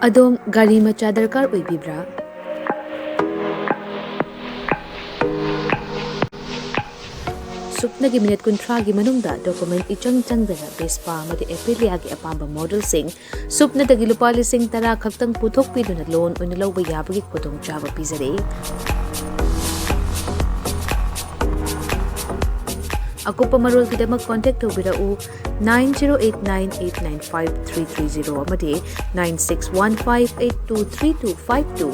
अदोम गाड़ी मचा दरकार ओइबिब्रा सुपनगी मिनट कुंथ्रागी मनुंगदा डॉक्यूमेंट इचंग चंगदना बेस्पा अमदि एप्रिलियागी अपांबा मॉडल सिंग सुपनदगी लुपा लिसिंग 10 खक्तंग पुथोकपिदुना लोन ओइना लौबा याबगी खुदोंचाबा पिजरे अकुपा मरोलगिदमक कांटेक्ट तौबिराउ 9089895330 अमदि 9615823252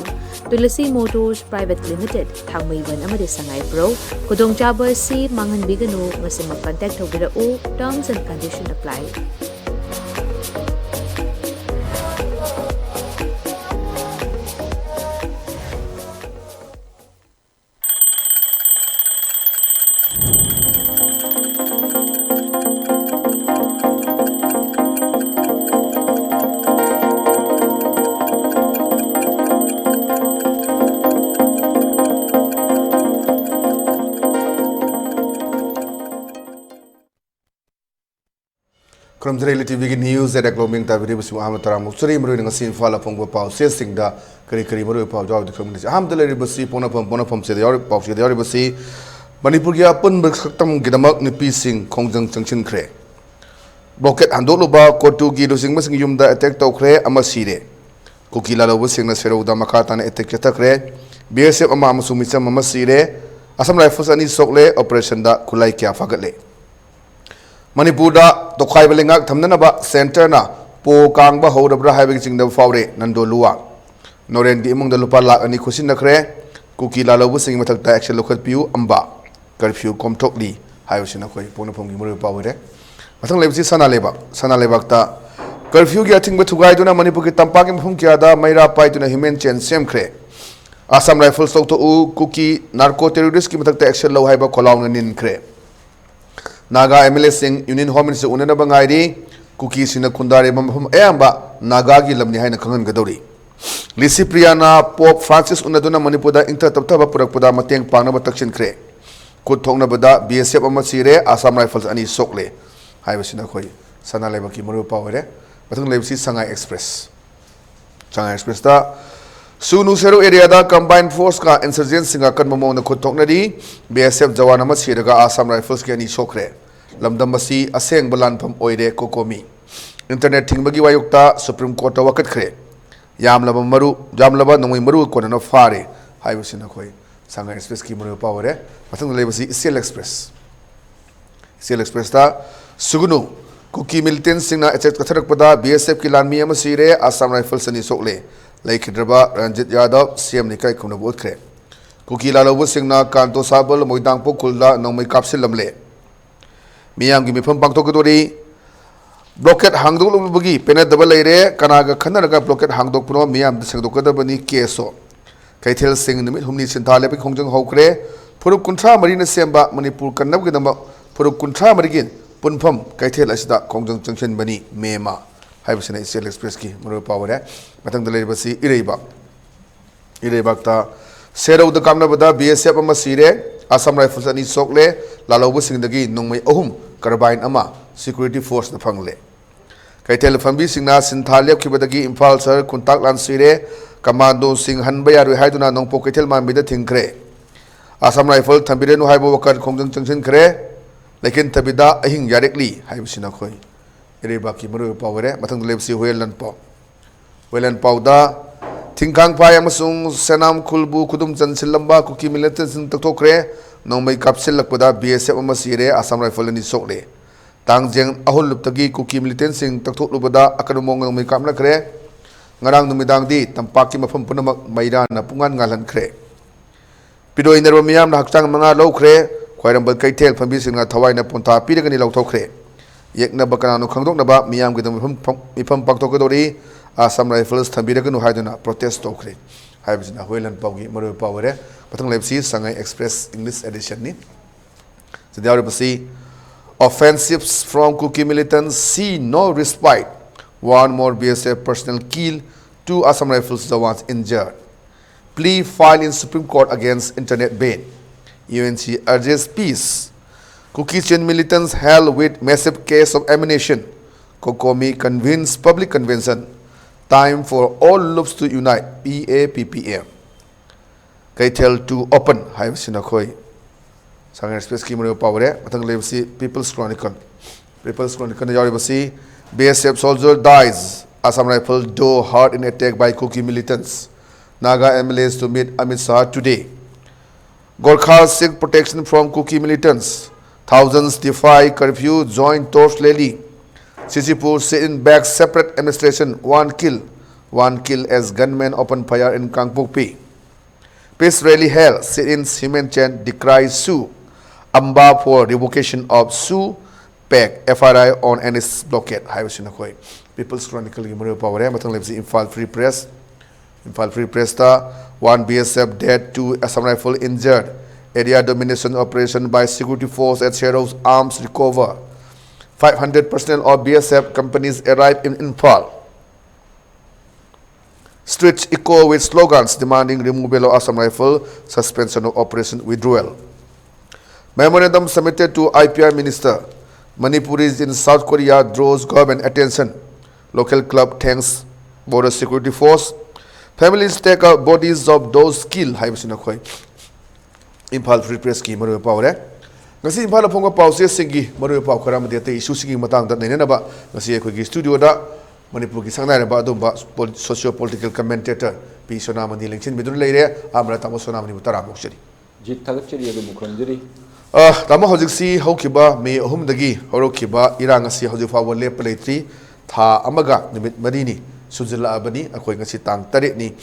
तुलसी मोटर्स प्राइवेट लिमिटेड थांगमैवन अमदि संगाइप्रो खुदोंचाबा सी मांगनबिगनु मसिमक कांटेक्ट तौबिराउ terms and condition apply Commentator ELITETV की न्यूज़ एट ग्लोमिंग ताबिरी बसु आम तरा मुसरी मरु नंग सिन फाला पंगो पाउ से सिंगदा करी करी मरु पाउ जाव दिखम नि आम दले बसी पोना फम से यार पाउ से यार बसी मणिपुर की अपन बखतम गिदमक निपी सिंग खोंजंग चंगचिन खरे ब्लॉकेट हंदोलुबा कोटु की रुसिंग मसिंग युमदा अटैक तौखरे अमा सिरे कुकीला लोब सिंगना सेरोदा मखाताना अटैक चतखरे बीएसएफ अमा अमसु मिचम अमा सिरे असम राइफल्स अनि सोकले ऑपरेशन दा खुलाई क्या फगले Manipur da Tokai Belingak Tamnaba Center na Po Kangba Hodabra having sing the Faure Nando Lua. Noren di among the Lupala and Nikusin the Cre, Cookie Lalo was singing with action local pew Amba, curfew com tokli, Hivesinakoy, Ponapong Muru Power. I think let's see Sana Lebakta. Curfew getting with Tugaiduna Manipur Tampakim Hunkiada, Maira Paituna Himenche and Semcre. Assam Rifles Soto U, Cookie, Narco terrorist, give the action low Hiba Colon and in Cre. Naga MLA Singh Union Home से उन्हें बंगाई cookie Singh कुंदारे बम ember Naga की लमनी है न खंगन गदौरी लिसी प्रियाना pope Francis उन्हें Manipur inter तब पुरकपदा मतेंग पांगनब तक्षिन खरे खुद थोंगनबदा BSF अमा सिरे आसाम राइफल्स अनि सोकले हाइबसिना खोई सना लेबकी मरु पावरे मथंग लेबसी संगाई एक्सप्रेस दा सुनु सेरो एरिया दा कंबाइंड फोर्स का इंसर्जेंट सिंगा कन्म मोन खुद थोंगनदी बीएसएफ जवान अमा सिरगा आसाम राइफल्स के अनि सोकरे लमदम असी असेंग बलानफम ओइरे कोकोमी इंटरनेट थिंगबगी वायुक्ता सुप्रीम कोर्ट वकत खरे जामलबा नोंगै मरु कोननो फारे हाइबसिना खोई संगाई एक्सप्रेस की मरु पावरे मथंग लेबसी सीएल एक्सप्रेस दा सुगुनु कुकी मिलिटेंट सिंगना एचेक कथरकपदा बीएसएफ की लानमी अमा सिरे आसाम राइफल्स अनि सोकले लाइखिद्रबा रंजित यादव सीएम निकाय खुनब उठ्रे कुकी लालौब सिंगना कांतो साबल मोइदांगपो खुलदा नोंमै कापसिलमले मियामगी मिफम पांगथोकदोरी ब्लॉकेट हांगदोकलुबगी पेनेदब लेरे कनागा खनरगा ब्लॉकेट हांगदोकपनो मियाम दसंगदोकदबनी केसो कैथेल सिंग निमित हुमनी सिंथालेपि खोंजंग हौखरे फुरुप कुंथ्रा मरीना सेंबा मणिपुर कन्नबगिदम फुरुप कुंथ्रा मरीगिन पुनफम कैथेल असिदा खोंजंग चंगचनबनी मेमा हाइबसिना सीएल एक्सप्रेस की मरु पावरे मतंग दलेबसी इरेबाक्ता सेरौद कामनबदा बीएसएफ अमा सिरे आसाम राइफल्स अनि सोकले लालौब सिंगदगी नोंमै अहुम कार्बाइन अमा सिक्योरिटी फोर्स न फंगले कैथेल फंबी सिंगना सिंथालेप खिबदगी इम्फाल सर कुंताक लान सिरे कमांडो सिंग हनबा यारु हाइदुना नोंपो कैथेल मामिदा थिंखरे आसाम राइफल थंबिरेनु हाइबो वकर खोंजंग चंगसिन खरे लेकिन तबिदा अहिंग यारेकली हाइबसिना खोई इरेबाकी मरु पावरे मतंग लेबसी होयलन पाउदा थिंखांग पाय अमसुंग सेनाम खुलबु खुदुम चनसिलंबा कुकी मिलिटेंट सिंग तक्थोखरे नोंमै कापसिलकपदा बीएसएफ अमा सिरे आसाम राइफल नि सोकले तांगजेंग अहुलुपतगी cookie militant Singh तक्थोकलुबदा अकनमोंग नोंमै कापनखरे ngarang numidangdi tampaki mafam punamak mairana pungan ngalankhre pidoi nerwa miyam na hakchang manga lowkhre khwairambal kaithel phambi singna thawaina ponta piragani lawthokre yekna bakananu khangdokna ba miyam gidam mifam paktokodori Assam Rifles thambiraganu haiduna protest tokre haibisina hoilan pawgi maru pawre patang lepsi sangai express English edition ni sediaru basi offensives from Kuki militants see no respite. One more BSF personnel killed, 2 Assam Rifles Jawans injured. Plea filed in Supreme Court against internet ban. UNC urges peace. Kuki-Chin militants held with massive case of ammunition. Kokomi convenes public convention. Time for all loops to unite. PAPPM. Kaitel to open. Hive Sinakoi. Sangan Space Kimura Power. Matang Levsi. People's Chronicle. People's Chronicle. Yoribasi. BSF soldier dies. Assam rifle do hard in attack by Kuki militants. Naga MLAs to meet Amit Shah today. Gorkhas seek protection from Kuki militants. Thousands defy curfew, join Torch Lely. Sisipur sit in back separate administration, one kill as gunmen open fire in Kangpokpi. Peace rally held, sit in Cement Chen decries Su. Amba for revocation of Su. Peg FRI on NS blockade. Highway Sinakoi. People's Chronicle Gimuri Power, Matang Lebsi Infal Free Press. Infal Free Press, one BSF dead, 2 Assam rifle injured. Area domination operation by security force at Shero's arms recover. 500 personnel of BSF companies arrive in Infal. Streets echo with slogans demanding removal of Assam rifle, suspension of operation withdrawal. Memorandum submitted to IPR Minister. Manipuris in South Korea draws government attention. Local club thanks border security force. Families take out bodies of those killed. Impal Free Press ki maru power. Ngasi impal phong pau se singi maru pau karam de te issue singi matang da nei na ba ngasi ko gi studio da Manipur ki sangnai na ba dum ba socio political commentator pi Sonamani lengchin midun leire amra tamo Sonamani mutara mokcheri. Jit Tagacheri adu mukranjeri. Tamo hojik si hokiba me ahum dagi horokiba irang asi hojik fa wole pletri tha amaga nimit marini sujila abani akoi ngasi tang tarik ni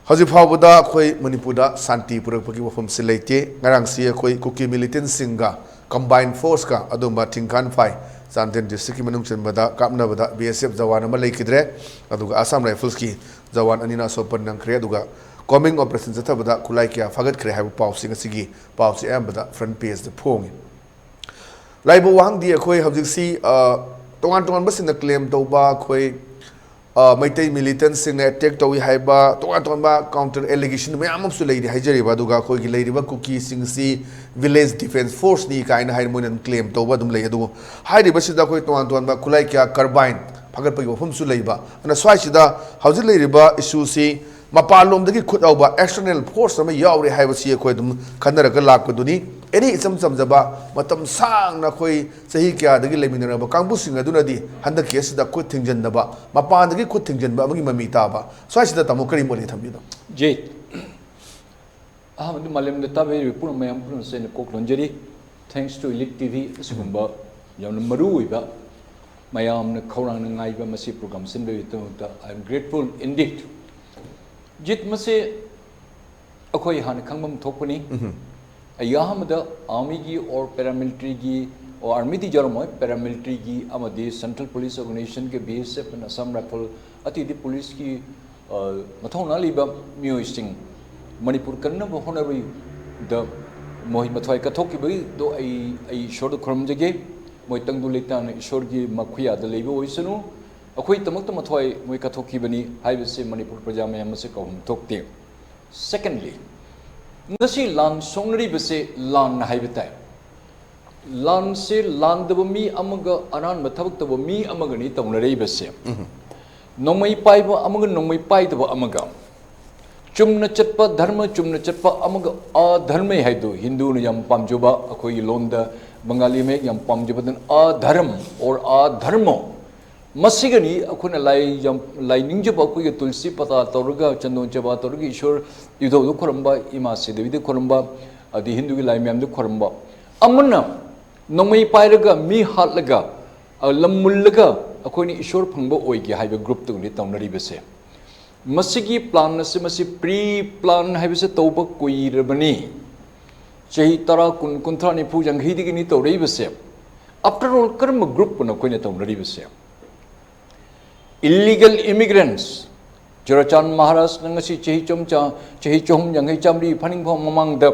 hojik fa buda akoi Manipurda santi purak pagi wafam silaite ngarang si akoi kuki militant singa combined force ka adumba tingkan fai santen district manung chenbada kapna bada BSF jawan ama leikidre aduga Assam Rifles ki jawan anina sopan nang kre aduga coming operation jatha bada kulai kya fagat kre haibu pau singa sigi pau si am bada front page de phong laibu wang di akoi hojik si tongan basin claim toba khoi Maitai militants sing attack to haiba tongan ba counter allegation me amam su leidi haijari ba duga khoi gi leidi ba kuki sing si village defense force ni kaina hai mon claim to ba dum lei adu hairi ba sida khoi tongan ba kulai kya carbine phagar pa gi phum su leiba ana swai sida hauji leiri ba issue si mapalom dagi khut auba external force ma yauri haiba si khoi dum khanara ga lak duni any isam samjaba matam sang na khoi sahi kya dagi leminara ba kangbu singa dunadi handa case da khut thingjan da ba mapan dagi khut thingjan ba amagi mami ta ba swai sida tamo kari moli thambi do Jit. Malam da tabe report mayam pun sen ko klonjeri. Thanks to ELITETV sugumba yam maru iba mayam na khorang na ngai ba masi program sin be to I am grateful indeed. Jit mase akoi han khangmam thokpani ayahmada army gi or paramilitary gi or army di jarmoy paramilitary gi amadi central police organization ke BSF and Assam Rifle ati di police ki mathona liba mioising Manipur kanna ba honari the mohi mathoi ka thoki bai do ai shor do khram jage moi tangdu letan ishor gi makhuya da leibo oisanu akoi tamak mathoi moi ka thoki bani haibase Manipur praja mayam se kahum thokte secondly ngasi lan songnari base lan haibatai lan se lan daba mi amaga aran mathabak daba mi amaga ni tawnarei base nomai pai ba amaga nomai pai daba amaga chumna chatpa dharma chumna chatpa amaga a dharma haidu hindu nu yam pamjoba akoi londa bengali me yam pamjoba dan a dharm or a dharma masigani akuna lai ningjaba akoi tulsi pata torga chandon chaba torga ishor yudo du khoramba ima se devi de khoramba adi hindu gi lai myam du khoramba amna nomai pairaga mi hatlaga lamullaga akoi ni ishor phangba oigi haiba group tu ni tawnari bese masigi plan se masi pre plan haibase tauba kuirabani chahi tara kun kunthra ni phu jang hidi ni to rei base after all karma group na koi ne tawnari base illegal immigrants Jorachan Maharaj nangasi chahi chomcha chahi chom yang hai chamri phaning phom mamang da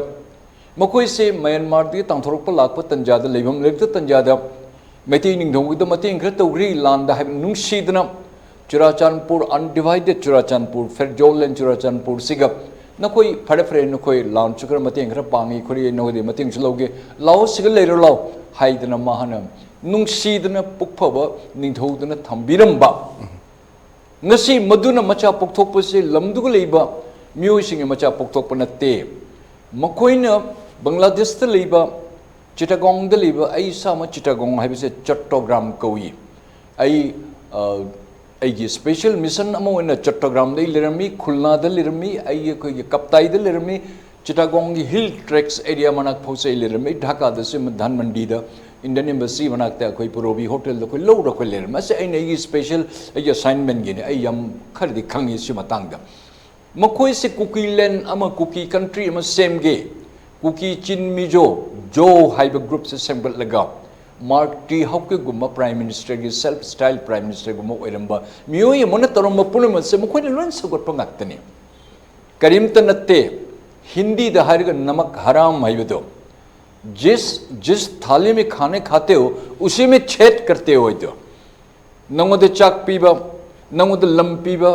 makoi se Myanmar di tangthorok pa lak pa tanjada leibam lekta tanjada meti ning dong da mating khra tawri lan da nung sidna Churachandpur undivided Churachandpur Ferjol and Churachandpur Sigap nakoi phare phare nakoi lan chukar mating khra pangi khori no de mating chloge lao sigal leiro lao haidna mahana nung sidna pukphaba ningthou dana thambiram ba ngasi maduna macha pokthok pase lamdu leiba mioi sing macha pokthok panate makoina Bangladesh te leiba Chittagong de leiba ai sama Chittagong haibise chattogram kawi ai ai special mission amo na chattogram de lerami khulna de lerami ai ko kaptai de lerami Chittagong hill tracks area manak phose lerami Dhaka de sim dhan mandi da Indian embassy manak ta koi purobi hotel da koi low ra koi lerma se ai nei special ai assignment gi ne ai yam khar di khangi si matang da makoi se cookie land ama cookie country ama same ge cookie chin mijo jo haiba group se sembal laga Mark T. Hauke gumma Prime Minister gi self style Prime Minister gumma oiramba mioi mona toroma punama se makoi lon sagot pangak tani karim tanate Hindi da हर नमक हराम है वो तो जिस थाली में खाने खाते हो उसी में छेद करते हो तो नंगोदे चाक पीबा नंगोदे लम पीबा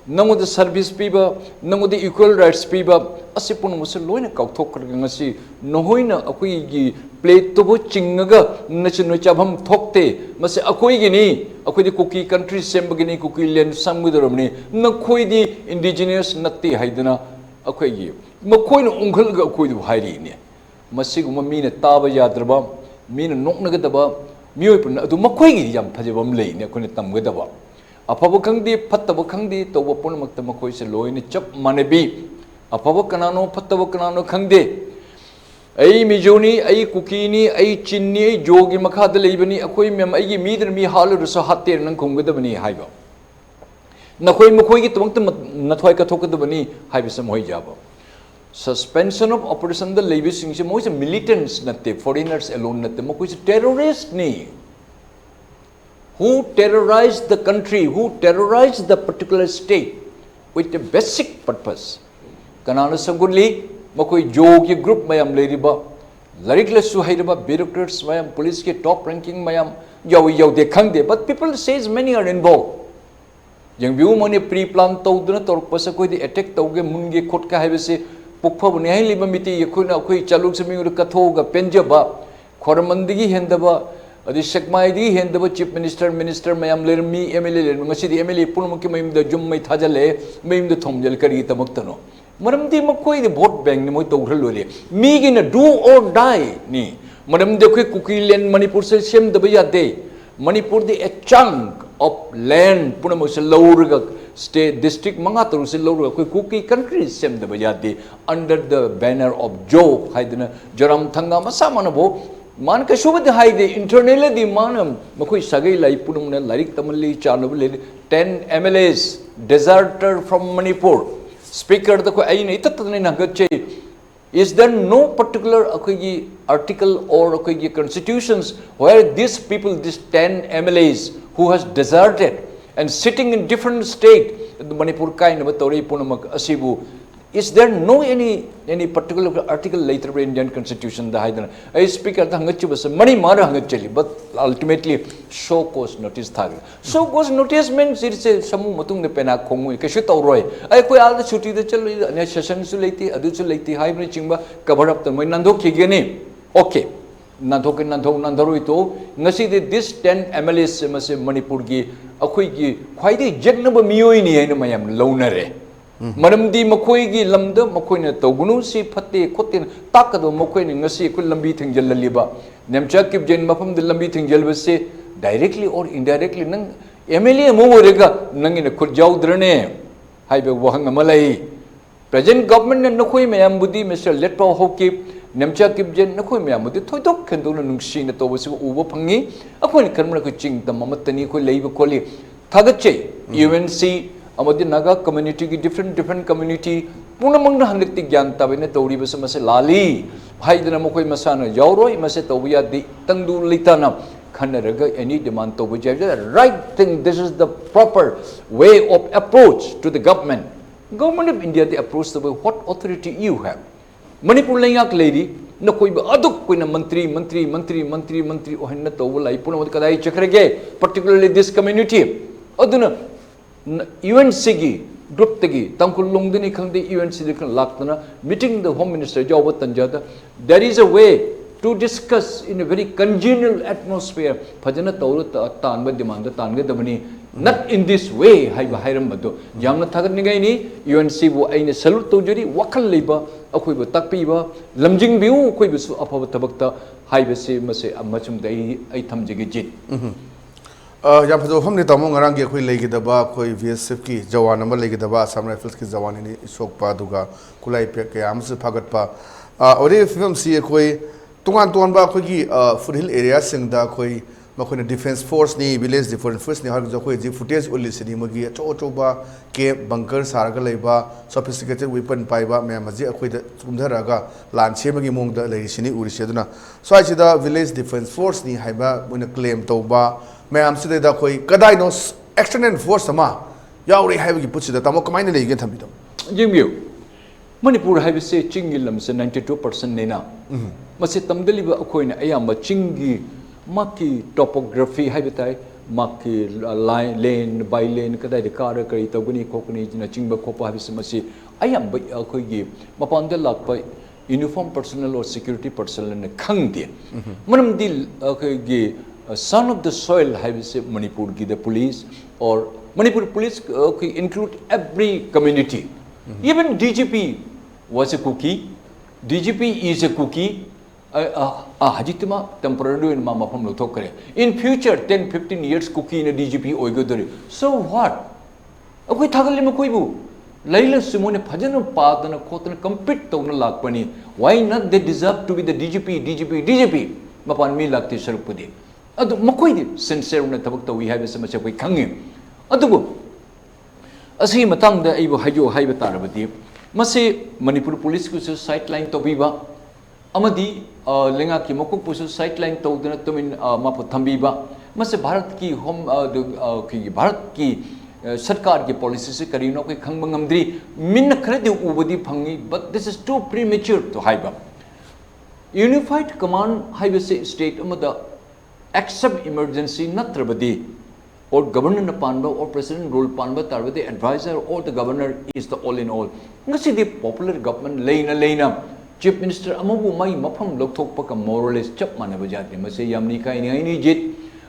नंगोदे सर्विस पीबा नंगोदे इक्वल राइट्स पीबा असी पुन मुझसे लोईने काउथोक करके ngasi नहोइना अकोई की प्लेट तो वो चिंगगा नचे नचे हम थोकते मसे अकोई की नहीं अकोई दी कुकी कंट्री सेम्ब की नहीं कुकी लैंड समुद्रमनी न कोई दी इंडिजिनियस नत्ती है इतना अकोई की मकोई न उंगल का कोई दो हायरी ने मस्सी को मम्मी ने ताब याद्रबा मीन नोक नगे दबा मियोई पुन अदु मकोई की यम फजेबम ले ने कोने तम गे दबा अफब खंगदी फत्तब खंगदी तो वो पुन मक्त मकोई से लोई ने चप माने भी अफब कनानो फत्तब कनानो खंगदे आई मिजोनी आई कुकीनी आई चिन्नी आई जोगी मखाद लेबनी अकोई मेम आई मीदर मी हाल रस हाते नंग खुंगे दबनी हाइबा नकोई मकोई की तमंग नथवाई का थोक दबनी हाइबे सम होई जाबा Suspension of operation the labor sing se moise militants natte foreigners alone natte mo kuch terrorist ni who terrorized the country who terrorized the particular state with a basic purpose kanana sangulli mo koi jogi group mayam leriba larik la su hairiba bureaucrats mayam police ke top ranking mayam yaw de khang de but people says many are involved jeng view mone pre plan tawduna tork pasa koi di attack tawge munge khot ka haibese पुखब नहीं लिबा मिति यखुना अखोई चालुक समी कथोगा पेंजबा खोरमंदगी हेंदबा अदि सकमाइदी हेंदबा chief minister मयाम Laramie MLA लेर ngasi MLA पुनमुखि मयमदा जुम्मै थाजले मयमदा थोमजल करी तमक्तनो मरमदी मखोई दे vote bank नि मोय तौरल लोले मीगी न डू और डाई नि मरमदे खै कुकीलैंड मणिपुर से सेम दबा यादे मणिपुर दे ए चंक ऑफ लैंड पुनम से लौरगा state district manga toru se loro koi cookie country sem de bajati under the banner of job haidna joram thanga masa manabo man ka shubad haide internally di manam makoi sagai lai punumna larik tamalli chanabu le 10 MLAs deserter from Manipur speaker the ko aina itatne nagache is there no particular akogi article or akogi constitutions where these people these 10 MLAs who has deserted and sitting in different state the Manipur kind of tori punamak asibu is there no any particular article later in Indian constitution the haidana I speaker the hangachi bas mani mara hangacheli but ultimately show cause notice thag show cause notice means it's a samu matung de pena khongu kashu tawroi ai koi al the chuti de chal ne session su leiti adu su leiti haibne chingba cover up the moi nandok khigeni okay nandhoroi to ngasi de this 10 MLAs mase Manipur gi akhoi gi khwaidi jetnaba miyoi ni haina mayam launare maramdi makhoi gi lamda makhoi na togunu si phatte khotin takado makhoi ni ngasi kul lambi thingjal liba nemcha kip jen mafam de lambi thingjal base directly or indirectly nang MLA mo rega nang ina khurjau drane haibe wahang amalai present government na khoi mayam budi Mr. Letpau Hokip nemcha kibjen na khoi myam de thoidok khendona nungsi na to basi ubo phangi akhoi kharmana ko ching tam amatani khoi leiba kholi thagache UNC amadi naga community ki different community punamang na hangti gyan tabe na tori basa mase lali bhai dana mo khoi masana yauroi mase tobiya di tangdu litana khanaraga any demand to bujai the right thing this is the proper way of approach to the government of India the approach the way what authority you have Manipur layak lady na koi ba aduk koi na mantri ohanna to lai puna kadai chakrege particularly this community aduna UNC gi group tagi tangkul longdini khangde UNC de kan laktana meeting the home minister job tanjada there is a way to discuss in a very congenial atmosphere phajana tawru tan ba demand tan ga dabani not in this way haiba hairam bado yamna thagat ni gai ni UNC bu aina salute to jari wakal leiba akoi bu takpi ba lamjing biu akoi bu su apha tabakta haiba se mase amachum dai ai thamjige jit yam phado famni tamo ngarang ge khoi legi daba khoi VSF ki jawan number legi daba Assam Rifles ki jawan ni sok pa duga kulai pe ke am se phagat pa ore film si khoi tungan tuan ba khoi ki foothill area sing da khoi makhoi defense force ni village defense force ni har jo khoi ji footage uli sini magi cho ba ke bunker sar ga leiba sophisticated weapon pai ba me maji khoi da kumdhara ga lan che magi mong da lei sini uri seduna so ai da village defense force ni haiba mona claim to ba ma'am से दा कोई कदाई no external force समा यावरी हाइबगी पुछि दा तमो कमाइन लेगे थमिदो जिंगियो Manipur highway से चिंगी लम से 92% नेना मसे तमदली बा अखोइना अयाम चिंगी माकी टोपोग्राफी हाइबे ताई माकी लाइन लेन बाय लेन कदाई कार करी तगनी खोकनी जिना चिंगबा खोपा हाइबे से मसे अयाम अखोइगी मपांदे लाकपा यूनिफॉर्म पर्सनल और सिक्योरिटी पर्सनल ने खंगदे मनमदी अखोइगी son of the soil have say Manipur ki the police or Manipur police include every community. Even DGP was a cookie. DGP is a cookie. Hajitima temporarily in Mama from Lotokare. In future 10-15 years cookie in a DGP oigodori. So what? Okay, Tagalim Koibu. Laila Simone Pajano path and a cotton compete to Lakpani. Why not they deserve to be the DGP? Mapan me like this Sarupudi. Adu makoi sincere na tabak to we have some much we kangi adu asi matang da ibo hajo haiba tarabati mase Manipur police ku site line to biba amadi lenga ki mokok pu site line to dana tumin mapu thambiba mase bharat ki home ki bharat ki sarkar ki policy se karino ko khangbangam min khrade ubadi phangi but this is too premature to haiba unified command haiba se state amada except emergency natrabadi or governor panba or president rule panba tarvade advisor or the governor is the all in all ngasi the popular government leina chief minister amabu mai mafam lokthok pa ka more or less chap manaba jati mase yamni kai ni jit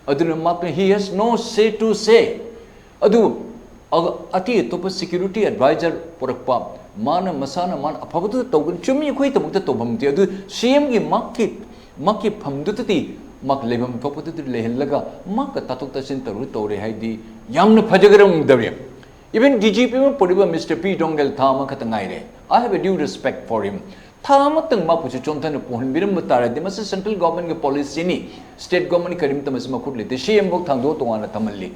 aduna mak he has no say to say adu ati to security advisor porakpa mana masana man apabatu togun chumi khoi tamukta tobam ti adu cm gi makki phamdu ti mak lebam thokpatu lehenlaga mak tatok tasin taru tore haidi yamna phajagaram dabre even DGP ma podiba Mr. P Dongal thama khatangai re I have a due respect for him thama tang ma puchu chonthan pohon biram tara de mas central government ke policy ni state government karim tamas ma khut lete CM bok thangdo tongana tamalli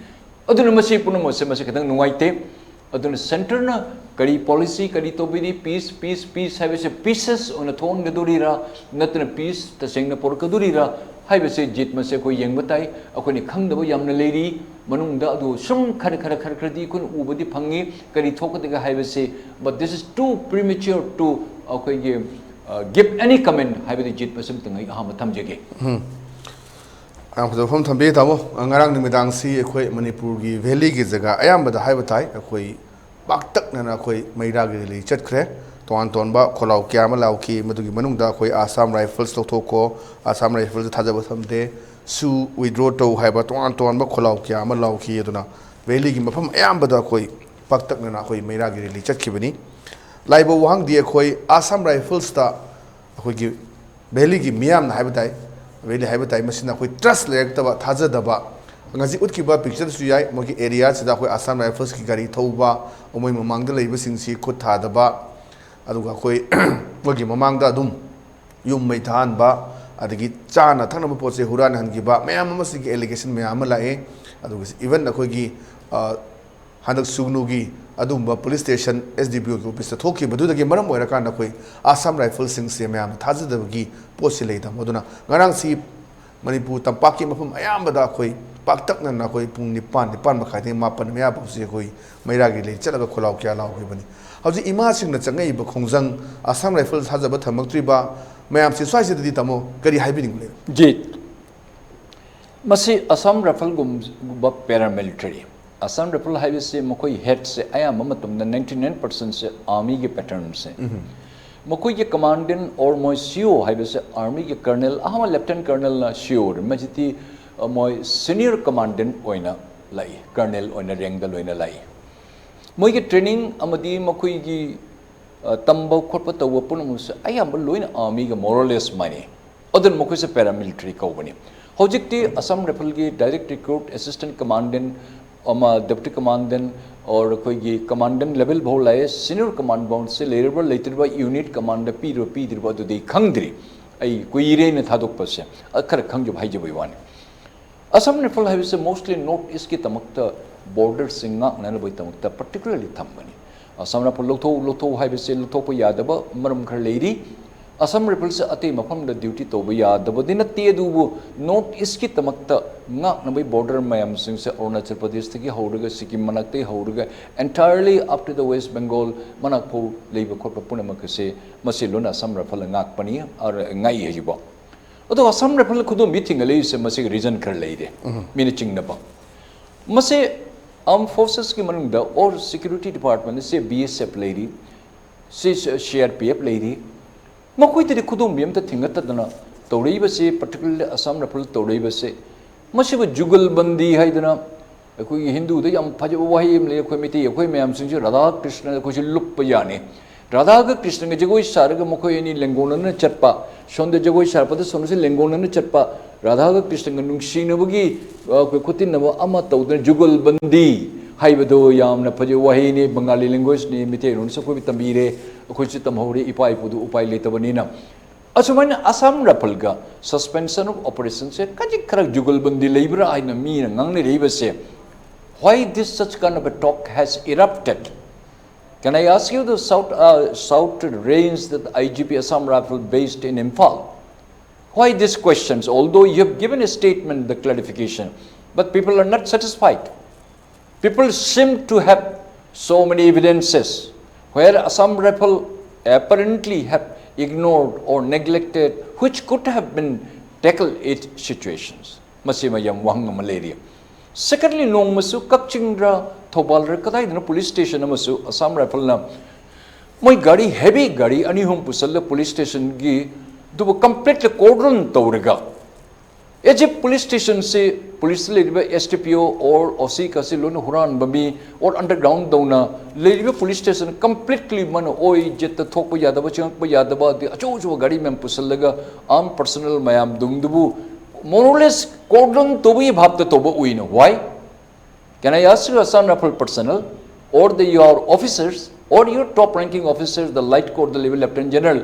aduna masi puno mose khatang nuaite aduna center na kari policy kari tobidi peace have a pieces on a thon gadurira natna peace tasengna por kadurira hai se jit ma se ko yeng batai akoni khangdaba yamna leiri manungda adu sum khar di kun ubadi phangi kari thokadiga hai se but this is too premature to akoi give any comment hai be jit pasam tangai aham thamjege am khado phom thambe tamo ngarang nimidang si akoi Manipur gi valley gi jaga ayam bada hai batai akoi baktak na akoi maira gi le chat khre ton ba kholau kya ma lau ki madugi manung da khoi Assam Rifles to ko Assam Rifles thajaba thamde su withdraw to haiba ton ba kholau kya ma lau ki aduna valley gi mafam ayam bada khoi paktak na khoi meira gi li chat khibani laibo wang die khoi Assam Rifles ta khoi gi valley gi miam na haiba tai valley haiba tai masina khoi trust lek ta ba thaja da ba ngaji utki ba picture su yai mogi area sida khoi Assam Rifles ki gari thoba omoi mamang da leiba sing si khut tha da ba aduga koi wagi mamang da dum yum mai than ba adagi chana thana po se huran han gi ba mayam ma si allegation mayam la e aduga even na koi gi hanak sugnu gi adum ba police station SDPO ki office thoki badu dagi maram oira kan na koi Assam Rifles sing se mayam thaja da gi po se leida moduna ngarang si Manipur tampaki mafam ayam da koi paktak na koi pung nipan makhai te mapan mya pa se koi maira gi le chalaga kholau kya lau gi bani hauji ima sing na changai ba khongjang Assam Rifles hajaba thamakri ba mayam si swai se di tamo kari haibining le jit masi Assam Rifle gum ba paramilitary Assam Rifle highway se mokoi head se ayam matum 99% se army ke pattern se mokoi ke commandant or moi CO highway se army ke colonel ahama lieutenant colonel na sure majiti moi senior commandant oina lai colonel oina rank da loina lai moi gi training amadi makui gi tamba khotpa tawa punamus ayam loina army ga more or less mani other makui se paramilitary kawbani hojikti Assam Rifle gi direct recruit assistant commandant ama deputy commandant or koi gi commandant level bhol lai senior command bound se later by unit commander p dirba du dei khangdri ai kuire ne thadok pase akhar khangjo bhaije bai wani Assam Rifle have mostly north east ki tamakta border singa nana bai tamakta particularly thambani Assam Rifle lotho have se lotho pa yadaba maram khar leiri Assam Rifle se ate mafam da duty to ba yadaba dina te du north east ki tamakta nga na bai border mayam sing se Arunachal Pradesh ki hauruga Sikkim manakte hauruga entirely up to the West Bengal manakpo leiba khotpa punama se masilona Assam Rifle ngak pani ar ngai hejibo Odo Assam Rifle khudo meeting alei se masi reason kar leide mini chingna ba mase armed forces ki manungda or security department se BSF lady se CRPF lady makoi de khudum bim ta thingata dana tawrei ba se particularly Assam Rifle tawrei ba se masi ba jugal bandi haidana koi Hindu de yam phaj wahi le koi miti koi mayam sing Radha Krishna ko lup yani Radha Krishna ge jagoi sarga makoi ni lengona na chatpa sonde jagoi sarpa de sonse lengona na chatpa Radha Krishna nungsi na bagi koi khutin na ama tawda jugal bandi haibado yamna phaj wahi ni Bengali language ni miti ron sa koi tambire koi chitam hore ipai pudu upai letabani na asumana Assam Rifle ga suspension of operations se kaji kharak jugal bandi leibra aina mi na ngangne reiba se why this such kind of a talk has erupted can I ask you the south range that IGP Assam Rifle based in Imphal why these questions although you have given a statement the clarification but people are not satisfied people seem to have so many evidences where Assam Rifle apparently have ignored or neglected which could have been tackled in situations masima yam wang malaria secondly nong masu kakchingra thobal ra kadai na police station amasu Assam Rifle na moi gari heavy gari ani hom pusalla police station gi du completely cordon tawrega Egypt police station se police leriba STPO or OC ka se lona huran bami or underground dona leriba police station completely man oi jet thok pa yadaba chang pa yadaba di acho jo gari mem pusallaga armed personnel mayam dungdubu more or less cordon tobi bhabta toba uino why can I ask you Assam Rifle personnel or your officers or your top ranking officers the light corps the level lieutenant general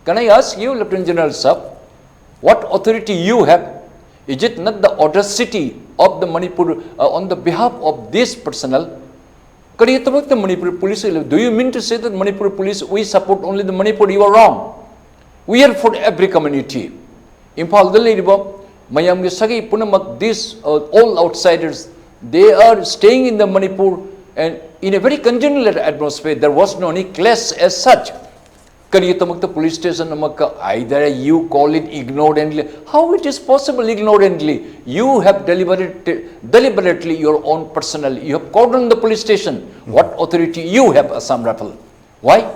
can I ask you lieutenant general sir what authority you have is it not the audacity of the Manipur on the behalf of this personnel? The Manipur police, do you mean to say that Manipur police, we support only the Manipur? You are wrong. We are for every community. Imphal the lady Mayam Sagi Punamak, these all outsiders, they are staying in the Manipur and in a very congenial atmosphere. There was no any clash as such. The police station either you call it ignorantly. How it is possible ignorantly? You have deliberately your own personnel. You have cordoned the police station. What authority you have Assam Rifle? Why?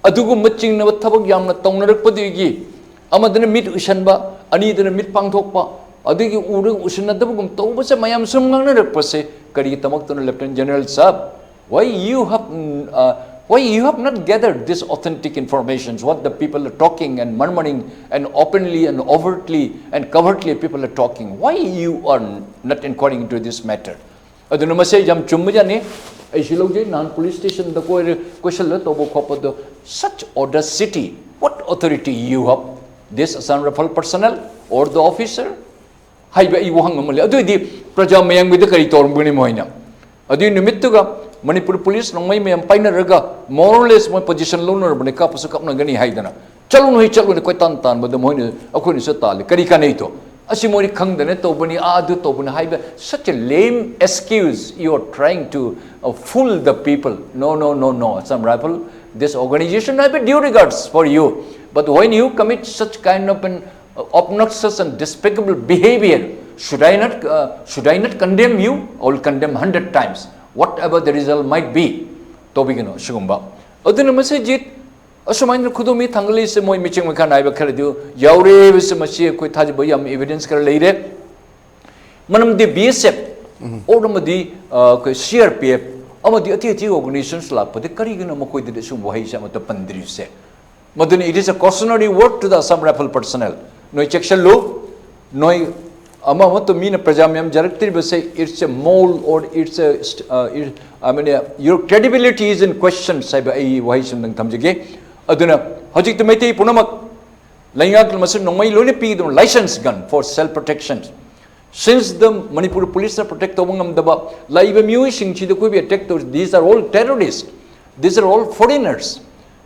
Adugu matching na thabak yamna tongnarak padigi. Amadana meet ushanba, anidana meet pangthokpa. Adigi urung ushanadabugum tawba sa mayam sumnganak pase. Kari tamak Lieutenant General Sab. Why you have not gathered this authentic information, what the people are talking and murmuring and openly and overtly and covertly people are talking. Why you are not inquiring into this matter? Aduna masay jam chummajani ay silogje non police station the question la tobo khopado such audacity. What authority you have? This Assam Rifle personnel or the officer? Hay ba iwang ngamali. Adu di praja mayang with the kari torbuni moina. Adu nimittuga Manipur police nang may paina raga more or less my position loner bane ka pasukap na gani haidana chalo ni koi tan ba de moine ako ni sa tali kari ka nito asi mo ni khang dane to bani adu to bani haiba such a lame excuse you are trying to fool the people no Assam Rifle this organization have due regards for you but when you commit such kind of an obnoxious and despicable behavior should I not condemn you I will condemn 100 times whatever the result might be to begin shugumba aduna message asumai khudumi thangali se moi miching makhan aiba kharadu yaure se masi koi thaji bayam evidence kar leire manam de BSF or amadi CRPF amadi ati organizations lakpade karigana makoide sum wahisha mata pandri se maduni it is a cautionary word to the Assam Rifle personnel noi section lo noi ama mato mina prajamyam jarakti base it's a mole or it's a I mean your credibility is in question saiba ai wahisam nang thamjige aduna hojik tumete punamak Lanyak Masan Nomai Lunipi, license gun for self protection. Since the Manipur police are protect Omangam Daba, Laiva Muishing Chidakubi attacked, these are all terrorists, these are all foreigners,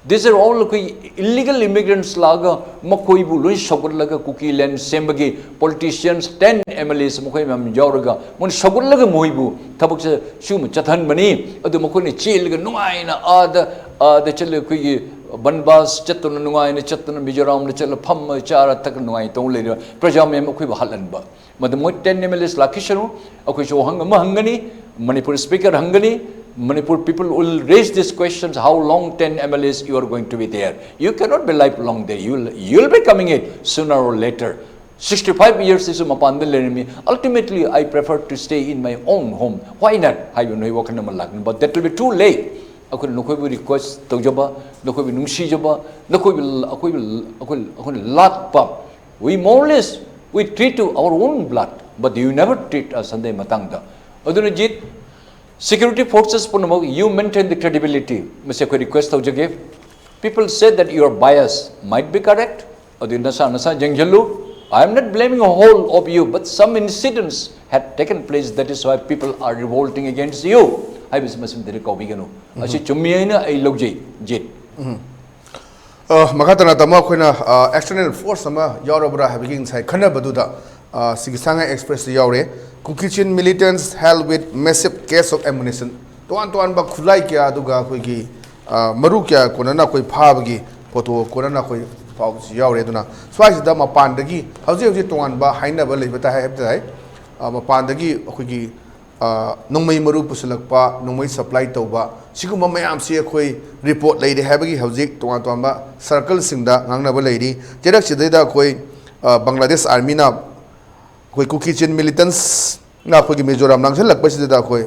these are all illegal immigrants laga, Makoibu, Luis Shogulaga, Kuki Len, Sembagi, politicians, 10 MLAs, Mokoimam Joraga, Mon Shogulaga Moibu, Tabaka Shum, Chatan Mani, the Mokoni Chilga, Nuaina, the Chilaki. Banbas Chatun Nuai, Chatun Mijoram, the Chella Pum, Chara Takanui, don't later, Prajam Mokiba Hallenba. But the more 10 MLS Lakishano, Okisho Hungary, Manipur speaker Hungary, Manipur people will raise these questions how long 10 MLS you are going to be there. You cannot be lifelong there, you'll be coming in sooner or later. 65 years is me. Ultimately, I prefer to stay in my own home. Why not? But that will be too late. Aku request taujaba, aku nungsi jaba, aku lat pam. We more or less we treat to our own blood, but you never treat us Sunday matangda. Aduna Jit, security forces you maintain the credibility. Mr. Request taujage. People say that your bias might be correct. Aduna nasa jangjalu. I am not blaming a whole of you, but some incidents had taken place. That is why people are revolting against you. I was Muslim Dirikobigano. I said, Chumiana, I look Jit. Makatana Tamakuna, external force, Yorobra having inside Kanabaduda, Sigisanga Express the Yore, Kukichin militants held with massive case of ammunition. Tuan Bakulaikia, Duga, Kuigi, Marukia, Konanakoi Pavagi, Poto, Konanakoi. Yareduna. So I said, Mapandagi, how's it to one by Hina Valley, but I have today. Mapandagi, Okugi, Nomay Maru Pusulakpa, Nomay supply toba. Sikuma Mayam see a quay report lady Habagi, Hauzik, Tuantamba, Circle Sinda, Nangaba lady, Jerak Shideda Quay, Bangladesh Armina, Kitchen militants, Nakugi Mizoram Nangselak, Basida Quay.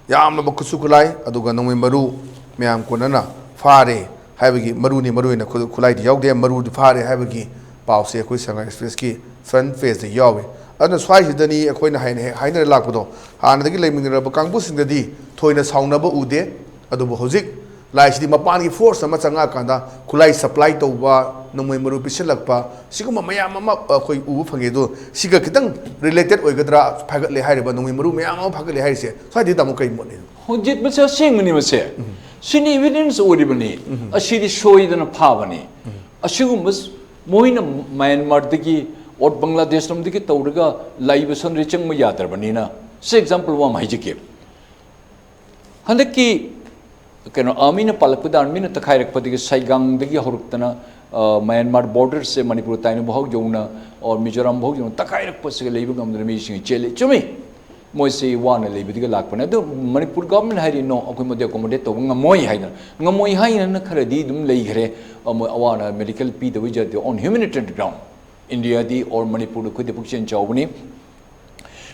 Yam Bakusukulai, Aduga Nomay Maru, Miam Konana, Fare. Havagi Maruni Maruina Kulai Yogde Maru de Fare Havagi Pause Kusanga Expresski front face the Yawi. And the Swai Dani Aquina Hainer Lakudo. And the Gilaming Rabakambus in the D, Toina Soundaba Ude, Adobo Hozik, like the Mapani force and Matsanga Kanda, Kulai supply to Nomay Maru Pisilakpa, Sikuma Mayama Koi Ufangedo, Sika Kitang related Ogadra, Pagatli Hariba, Nomay Maru Mayama Pagatli Harise. So I did Amokai Money. Who did Mr. Singh when he was here? Sini evidence oribani, a city show it in a pavani. A shumus, Moina Myanmar digi, or Bangladesh from Diki Tauraga, Laibason Richang Mayata Banina. Say example one Hajiki. Handaki can Amina Palakuda, Armina Takairak Pati Saigang, Digi Horutana, Myanmar borders, say Manipur Taino Jona, or Mizoram Bogjon, Takairak Pascal Labum, the mission Chile, Chumi. Moise one a little bit like Manipur government had no accommodate Ngamoy Haida. Ngamoy Haina Karadidum Legre or medical Peter which are on humanitarian ground. India or Manipur could the Pukshan Chawani.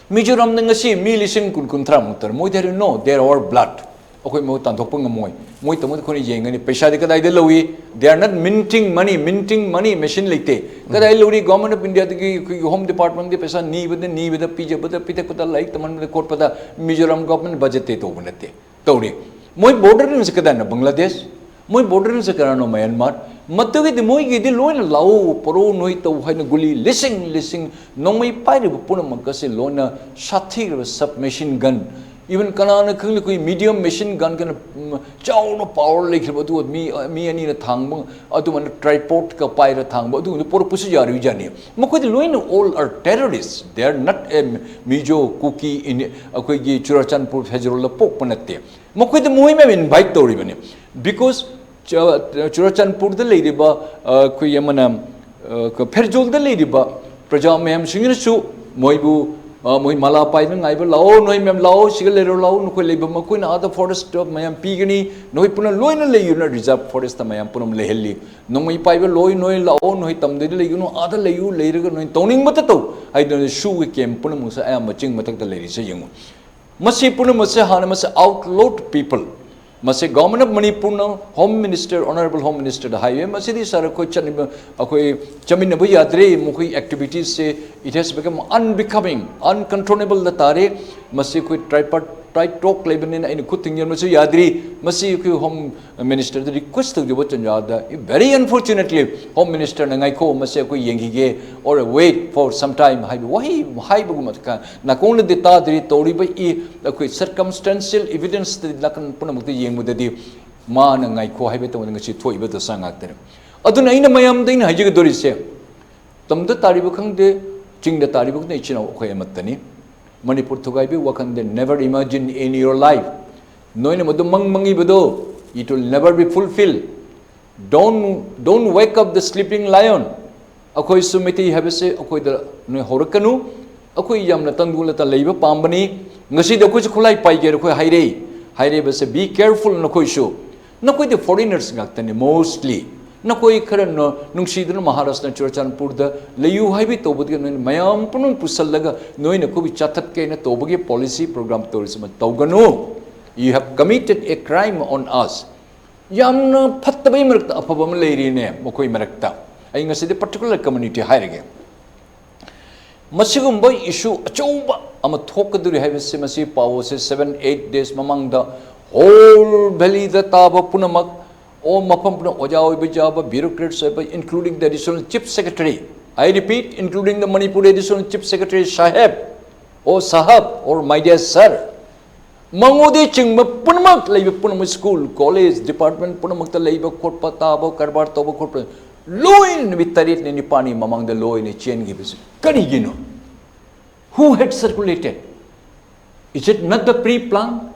Mijoram Nangasi, Milishin could contramuter, Moiter no, there are blood. Okay, Motan Topungamoy, Moitamukoni Jang and Peshadika Lowi, they are not minting money, machine like Kadai government of India, the home department, the person knee with the PJ, but the Pitaka like the man with the court for the Mizoram government budget open at the Tori. Moi border in Sakadana, Bangladesh, Moi border in Sakarano, Myanmar, Matavi the Moi the loan lao, Poro Noito, Hanaguli, listen, no my pirate Punamakasi Lona, Shatir submachine gun. Even Kanana Kuli medium machine gun can chow power like me and in a tongue, or to a tripod pirate tongue, but to the poor pussy Yarijani. Mokuin all are terrorists. They are not a Mijo cookie in a Kuigi Churachanpur Hajarola Popanate. Moku the Moima invite to even because Churachanpur the ladyba, Kuyamanam, Perjol the ladyba, Prajamayam Shingishu, Moibu. Moi Malapai and I will allow no mem lao, Sigalo lao, no Makuna, other forest of Mayam Pigani, no Puna Loina Layuna reserve forest of Mayam Punum Leheli, no my pipe loy, no lao, no hitam, you know, other layu later, no toning matato, haidana shu wi kem punam sa ayam ching matak da leri se yengu masi punam se hana mas outlawed people masi government of Manipur na home minister honorable home minister da highway masi di sara koi chani akoi chamin bu yadre mukhi activities se it has become unbecoming uncontrollable da tare masi koi tripod talk lebanon in kuting yan masi yadri masi koi home minister the request to the da very unfortunately home minister na ngai ko masi koi yengi ge or wait for some time why bu matka na kong de ta dri tori ba I koi circumstantial evidence the lakan punamukti mudadi ma na ngai ko haibe tong ngasi thoi ba ta sangak ter aduna ina mayam dain haji ga dori se tamda taribu khangde chingda taribu ne china khoi amatani Manipur thugai bi wakan de never imagine in your life noina madu mangi bado it will never be fulfilled don't wake up the sleeping lion akoi sumiti habese akoi da ne horakanu akoi yamna tangdula ta leiba pambani ngasi de akoi khulai pai ge akoi haire base be careful na koi show na koi the foreigners ngaktani mostly na koi khara no nungsiduna Maharashtra Churachanpur da layu haibi tobudi no mayam punum pusallaga noina ko bi chathat ke na tobagi policy program tourism tawganu you have committed a crime on us yamna phattabai marakta afabam leiri ne mokoi marakta ai ngasi particular community hairege masigumba issue achouba ama thokaduri haibase masi pawo se 7-8 days mamang da whole valley da taba punamak o mapam puna ojao bijaba bureaucrats including the additional chief secretary I repeat including the Manipur additional chief secretary sahab or my dear sir mangode chingma punamak leiba punamak school college department punamak ta leiba khotpa taba karbar toba khotpa loin vitarit ne pani mamang the loin ne chain gibis kani gino who had circulated is it not the pre-plan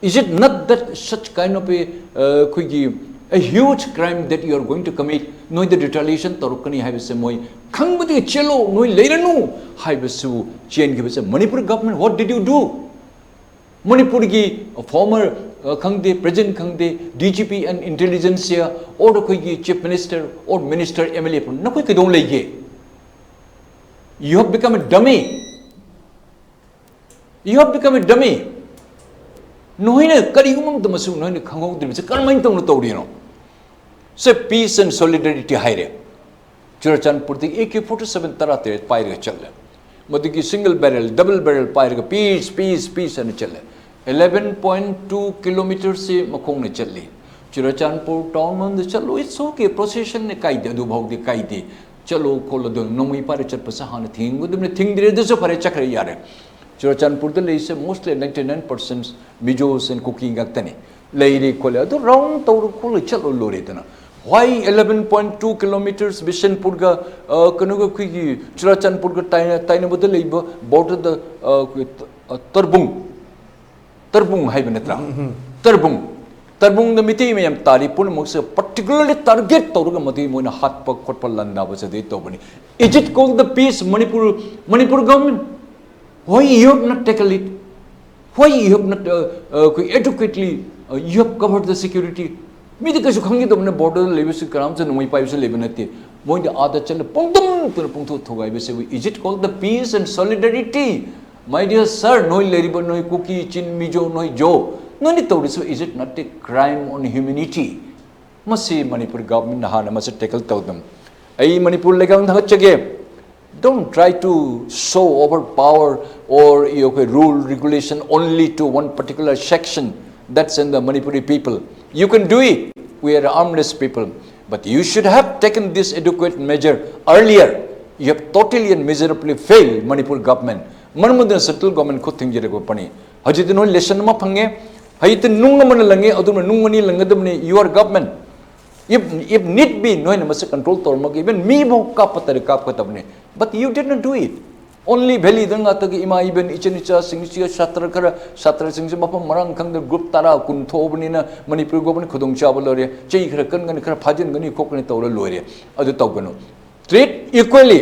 is it not that such kind of a huge crime that you are going to commit no the retaliation torukani habise moi khangbudi chelo noi leiranu habisu chain gibis Manipur government what did you do Manipur gi former khangde present khangde DGP and intelligence or koi chief minister or minister MLA na koi kedong lege you have become a dummy noina karigumam damasu noina khangau dibse karmain tong no tawdino se peace and solidarity haire Churachanpur the AK-47 tarate paire challe madigi single barrel double barrel paire peace and challe 11.2 kilometers se makong ne challe Churachanpur town man de chalo it's okay procession ne kaide adu bhaudi kaide chalo kolo do nomui pare chat pasa han thing gudum ne thing dire de so pare chakre yare Churachanpur the lay se mostly 99% mijos and cooking aktani leiri kole adu round tour kole chalo lore tana why 11.2 kilometers Bishanpur ga kanuga ki Churachanpur ga taina bodal leiba border the tarbung haibenatra tarbung the miti mayam tari pun mokse particularly target toruga mati moina hat pak khotpal landa base de tobani is it called the peace Manipur government why you have not tackled it why you have not adequately you have covered the security me the kasu khangi to border level se karam se noi pai se level nati moi the ada chal pongtum pungthu thogai be se is it called the peace and solidarity my dear sir noi leriba noi kuki chin mijo noi jo no ni to is it not a crime on humanity masi Manipur government na hana masi tackle tawdam ai Manipur legang thachage don't try to show overpower or rule regulation only to one particular section that's in the Manipuri people you can do it we are armless people but you should have taken this adequate measure earlier you have totally and miserably failed Manipur government manmudna central government ko thingjere go pani hajit no lesson ma phange hayit nunga man lange aduma nungani langadamne your government if need be no na mas control tormag even me bo kapatari kapkatabne but you did not do it only valley dang atagi ima even ichenicha singchi shatra singsi mapam marang khang group tara kun thobni na Manipur government khudong chabalore chei khara kan gan khara phajin gani kokni tawla lore adu tawgano treat equally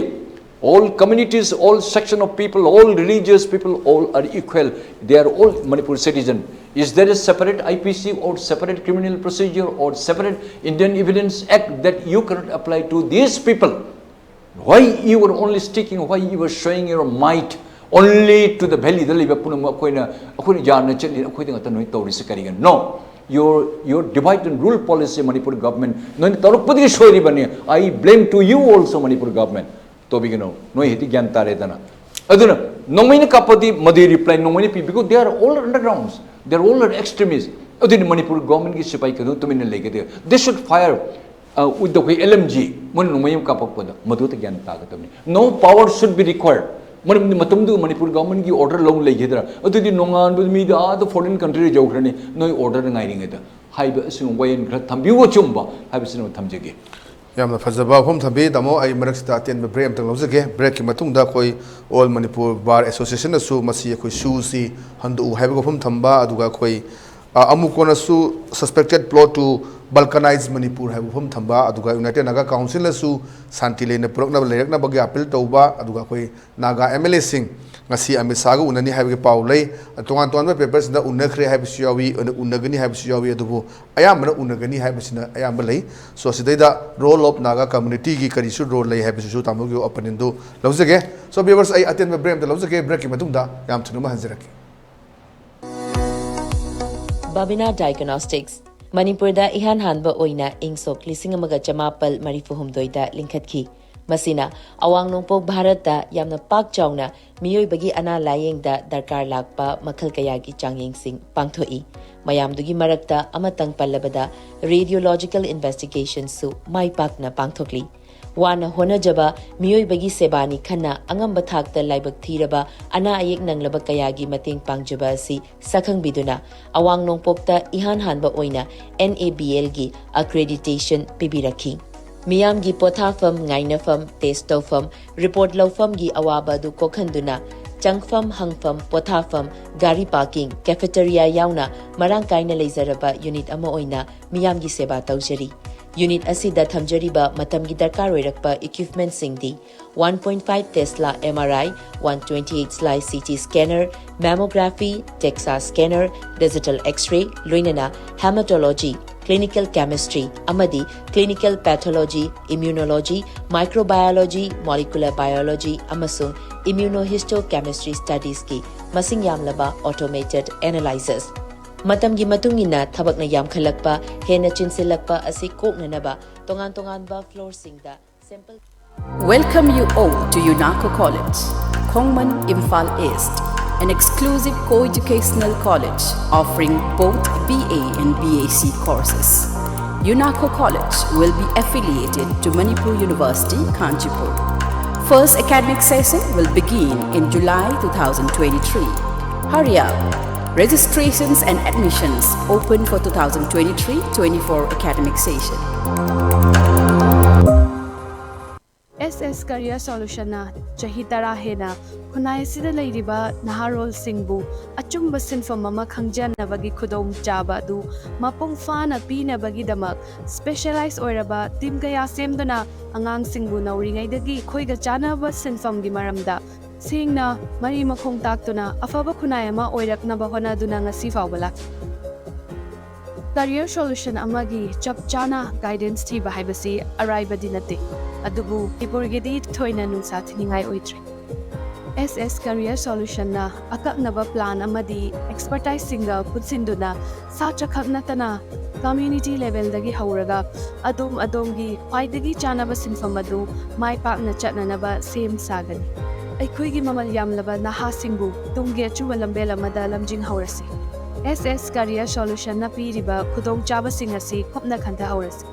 all communities all section of people all religious people all are equal they are all Manipur citizen is there a separate IPC or separate criminal procedure or separate Indian Evidence Act that you cannot apply to these people Why you were only sticking, why you were showing your might only to the valley, the live no. Your divide and rule policy, Manipur government, I blame to you also, Manipur government. Tobigano, no hiti Gantaredana. Aduna, no many kapati, Madi reply, no many people, because they are all undergrounds, they are all extremists. Adin Manipur government is Shipai Kadu to Minalegadia. They should fire with the way LMG, Monumayam Kapakoda, Maduta Gantagatami. No power should be required. Matumdu Manipur government ki order long like hidra. Adu di nongan with me the foreign country jokrani no order and hiding it. Hybe sing way in Tambu chumba, have seen Tamjagi. Yam Fazaba home Tabe, Damo, I Meraksta and Brem Tangozake, breaking Matunda Koi, all Manipur Bar Association, so Masia Koi Shusi, Handu, have go from Tamba, Aduga Koi, Amukona Su suspected plot to balkanize Manipur have from Tamba, Aduga United Naga Council Su, Santile, Progna, Legna Bagi Apple Toba, Aduga Koi, Naga MLA Singh, Nasi Amisago, Unani have a Paulay, Tongan papers, the Unakre have Shiawi, and Unagani have Shiawi Adubu. I am Unagani have Ayambalay, so Sideda roll up Naga community, Karishu roll lay have Shu Tamugu open into Lozage. So viewers, I attend the Brem, the Lozage, breaking Matunda, Yam Tunuma Hanziraki. Babina Diagnostics Manipur da ihan hanba oina ingsok lising amaga chamapal marifuhum doida linkhatki. Masina awang nongpok Bharat da yamna pak chawna miyoi bagi ana layeng da darkar lakpa makhal kayagi changyeng sing pangthoi. Mayamdugi marakta amatang pallabada radiological investigation su mai pakna pangthokli. Wana hona jaba miyoi bagi sebani khana angamba thakta laibak thiraba ana ayek nanglaba kayagi mateng pangjaba si sakhang biduna awang nongpokta ihan hanba oina NABL gi accreditation pibirakhi. Miyam gi pothafam ngainafam testofam report lawfam gi awaba du kokhanduna changfam hangfam pothafam gari parking cafeteria yauna marang kaina leizaraba unit ama oina miyam gi seba taujari. Unit asida thamjariba matamgi darkar oirakpa equipment singdi 1.5 Tesla MRI, 128 slice CT scanner, mammography, DEXA scanner, digital X-ray, luinana, hematology, clinical chemistry, amadi, clinical pathology, immunology, microbiology, molecular biology, amasung immunohistochemistry studies ki masing yamlaba automated analyzers. Matamgi matungina thabakna yam khalakpa hena chinsilakpa asi koknanaba tongan ba floor singda sample. Welcome you all to UNACO College, Kongman Imphal East, an exclusive co-educational college offering both BA and BAc courses. UNACO College will be affiliated to Manipur University, Kanchipur. First academic session will begin in July 2023. Hurry up! Registrations and admissions open for 2023-24 academic session. SS Career Solution na Chahitara Hena Kunai Sida Ladiba Naharol Singbu Achumba Sinfam Mama Kangjan Nabagi Kudom Jaba du Mapung Fana Pina Bagi Damak Specialized Oiraba Tim Gaya Semdona Angang Singbu Nauringai Dagi Koiga Jana ba Sinfam Gimaramda Sing na Mari Makong Taktuna Afaba Kunayama Oirak Nabahona Duna Ngasi Fawala Career Solution Amagi Chapchana Guidance Tiba Haibasi Arriba Dinate Adubu Iburgedi Toina Nunsa Tiningai Oitre SS Career Solution na Akak Naba Plan Amadi Expertise Singa Putsinduna Sacha Kagnatana Community level dagi hauraga adom-adomgi paidagi chanaba sinfamadu mai pakna chatnanaba same sagani Aikoigi mamalyam laba naha singbu tungge chuwa lambela mada lamjing haurasi SS Career Solution na piriba kudong chaba singasi kopna khanta haurasi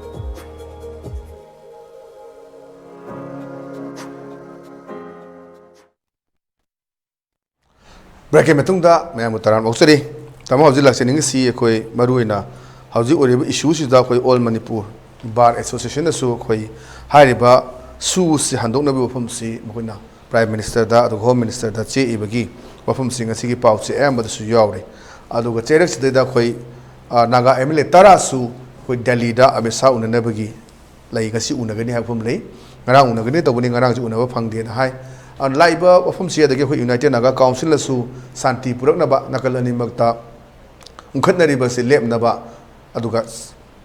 Break metungda mayam utaran oksari tamo hauji laksening si koi maruina hauji oriba issues da koi all Manipur Bar Association su koi hariba su si handokna bi wafam si moina Prime Minister da Home Minister da che ibagi wafam singa sigi pau che am da su yawre aduga cherex de da koi naga MLA tarasu koi Delhi da amesa unana bagi lai gasi unagani hafam lei ngarang unagani to buni ngarang ju unaba phangde da hai an laiba wafam sia dagi koi United Naga Council su santi purak naba nakalani magta unkhatnari ba se lep naba aduga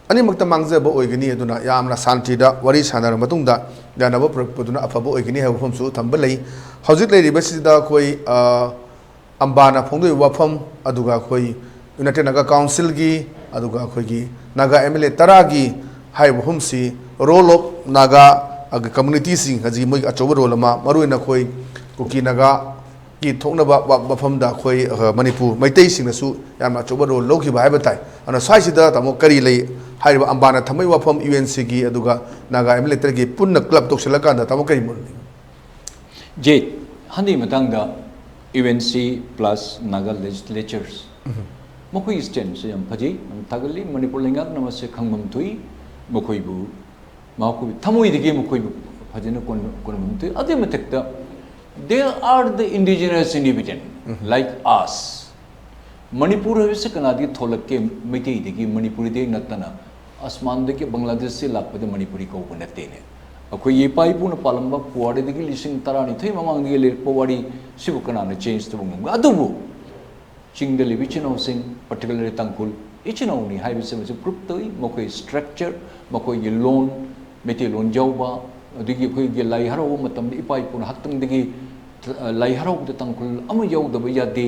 ꯑꯅꯤꯃꯛꯇ ꯃꯥꯡꯖꯕ ꯑꯣꯏꯒꯅꯤ ꯑꯗꯨꯅ ꯌꯥꯝꯅ ꯁꯥꯟꯇꯤꯗ ꯋꯥꯔꯤ ꯁꯥꯟꯅꯔꯕ ꯃꯇꯨꯡꯗ ꯌꯥꯅꯕ ꯄꯨꯔꯛꯄꯗꯨꯅ ꯑꯐꯕ ꯑꯣꯏꯒꯅꯤ ꯍꯥꯏꯕ ꯋꯥꯐꯝꯁꯨ ꯊꯝꯕ ꯂꯩ ꯍꯧꯖꯤꯛ ꯂꯩꯔꯤꯕꯁꯤꯗ ꯑꯩꯈꯣꯏ ꯑꯝꯕꯥꯅ ꯐꯣꯡꯗꯣꯛꯏꯕ ꯋꯥꯐꯝ ꯑꯗꯨꯒ ꯑꯩꯈꯣꯏ ꯌꯨꯅꯥꯏꯇꯦꯗ ꯅꯥꯒꯥ ꯀꯥꯎꯟꯁꯤꯜꯒꯤ ꯑꯗꯨꯒ ꯑꯩꯈꯣꯏꯒꯤ ꯅꯥꯒꯥ MLA 10ꯒꯤ ꯍꯥꯏꯔꯤꯕ ꯋꯥꯐꯝꯁꯤ ꯔꯣꯜ ꯑꯣꯐ ꯅꯥꯒꯥ ꯀꯝꯃꯨꯅꯤꯇꯤꯁꯤꯡ ꯍꯧꯖꯤꯛ ꯃꯣꯏꯒꯤ ꯑꯆꯧꯕ ꯔꯣꯜ ꯑꯃ ꯃꯔꯨꯑꯣꯏꯅ ꯑꯩꯈꯣꯏ ꯀꯨꯀꯤ ꯅꯥꯒꯥ ꯒꯤ ꯊꯣꯛꯅꯕ ꯃꯐꯝꯗ ꯑꯩꯈꯣꯏ ꯃꯅꯤꯄꯨꯔ ꯃꯩꯇꯩꯁꯤꯡꯅꯁꯨ ꯌꯥꯝꯅ ꯑꯆꯧꯕ ꯔꯣꯜ ꯂꯧꯈꯤꯕ ꯍꯥꯏꯕ ꯇꯥꯏ ꯑꯗꯨꯅ ꯁ꯭ꯋꯥꯏꯁꯤꯗ ꯇꯥꯃꯣ ꯀꯔꯤ ꯂꯩ ꯍꯥꯏꯔꯤꯕ ꯑꯝꯕꯥꯅ ꯊꯝꯕꯒꯤ ꯋꯥꯐꯝ UNCꯒꯤ ꯑꯗꯨꯒ ꯅꯥꯒꯥ MLA ꯄꯨꯟꯅ ꯀ꯭ꯂꯕ ꯇꯧꯁꯤꯜꯂꯀꯥꯟꯗ ꯇꯥꯃꯣ ꯀꯔꯤ ꯃꯣꯠ ꯂꯩ ꯖꯦꯠ ꯍꯟꯗꯛ ꯃꯇꯥꯡꯗ UNC + ꯅꯥꯒꯥ ꯂꯦꯖꯤꯁꯂꯦꯆꯔꯁ ꯃꯈꯣꯏꯒꯤ ꯁ꯭ꯇꯦꯟꯁꯦ ꯌꯥꯝ ꯐꯖꯩ ꯌꯥꯝ ꯊꯥꯒꯠꯂꯤ ꯃꯅꯤꯄꯨꯔ ꯂꯩꯉꯥꯛꯅ ꯃꯁꯤ ꯈꯪꯐꯝ ꯊꯣꯛꯏ ꯃꯈꯣꯏꯕꯨ ꯊꯃꯣꯏꯗꯒꯤ ꯃꯈꯣꯏꯕు ꯐꯖꯅ ꯀꯣꯟꯐꯝ ꯊꯣꯛꯏ ꯑꯗꯨꯒꯤ ꯃꯊꯛꯇ they are the indigenous inhabitant like us Manipur is kanadi tholake miti digi Manipuri de natana asman degi Bangladesh se lakpade Manipuri ko banate ne akoi ye pai puna palamba puade degi lising tarani thai mamang degi le powadi sibu kana change to bung adubu chingde libichino sing particularly tangkul ichino ni hai bise bise group toi mokoi structure mokoi ye loan meti loan jawba ꯑꯗꯒꯤ ꯑꯩꯈꯣꯏꯒꯤ ꯂꯥꯏ ꯍꯔꯥꯎꯕ ꯃꯇꯝꯗ ꯏꯄꯥ ꯏꯄꯨꯅ ꯍꯛꯇꯪꯗꯒꯤ ꯂꯥꯏ ꯍꯔꯥꯎꯕꯗ ꯇꯥꯡꯈꯨꯜ ꯑꯃ ꯌꯥꯎꯗꯕ ꯌꯥꯗꯦ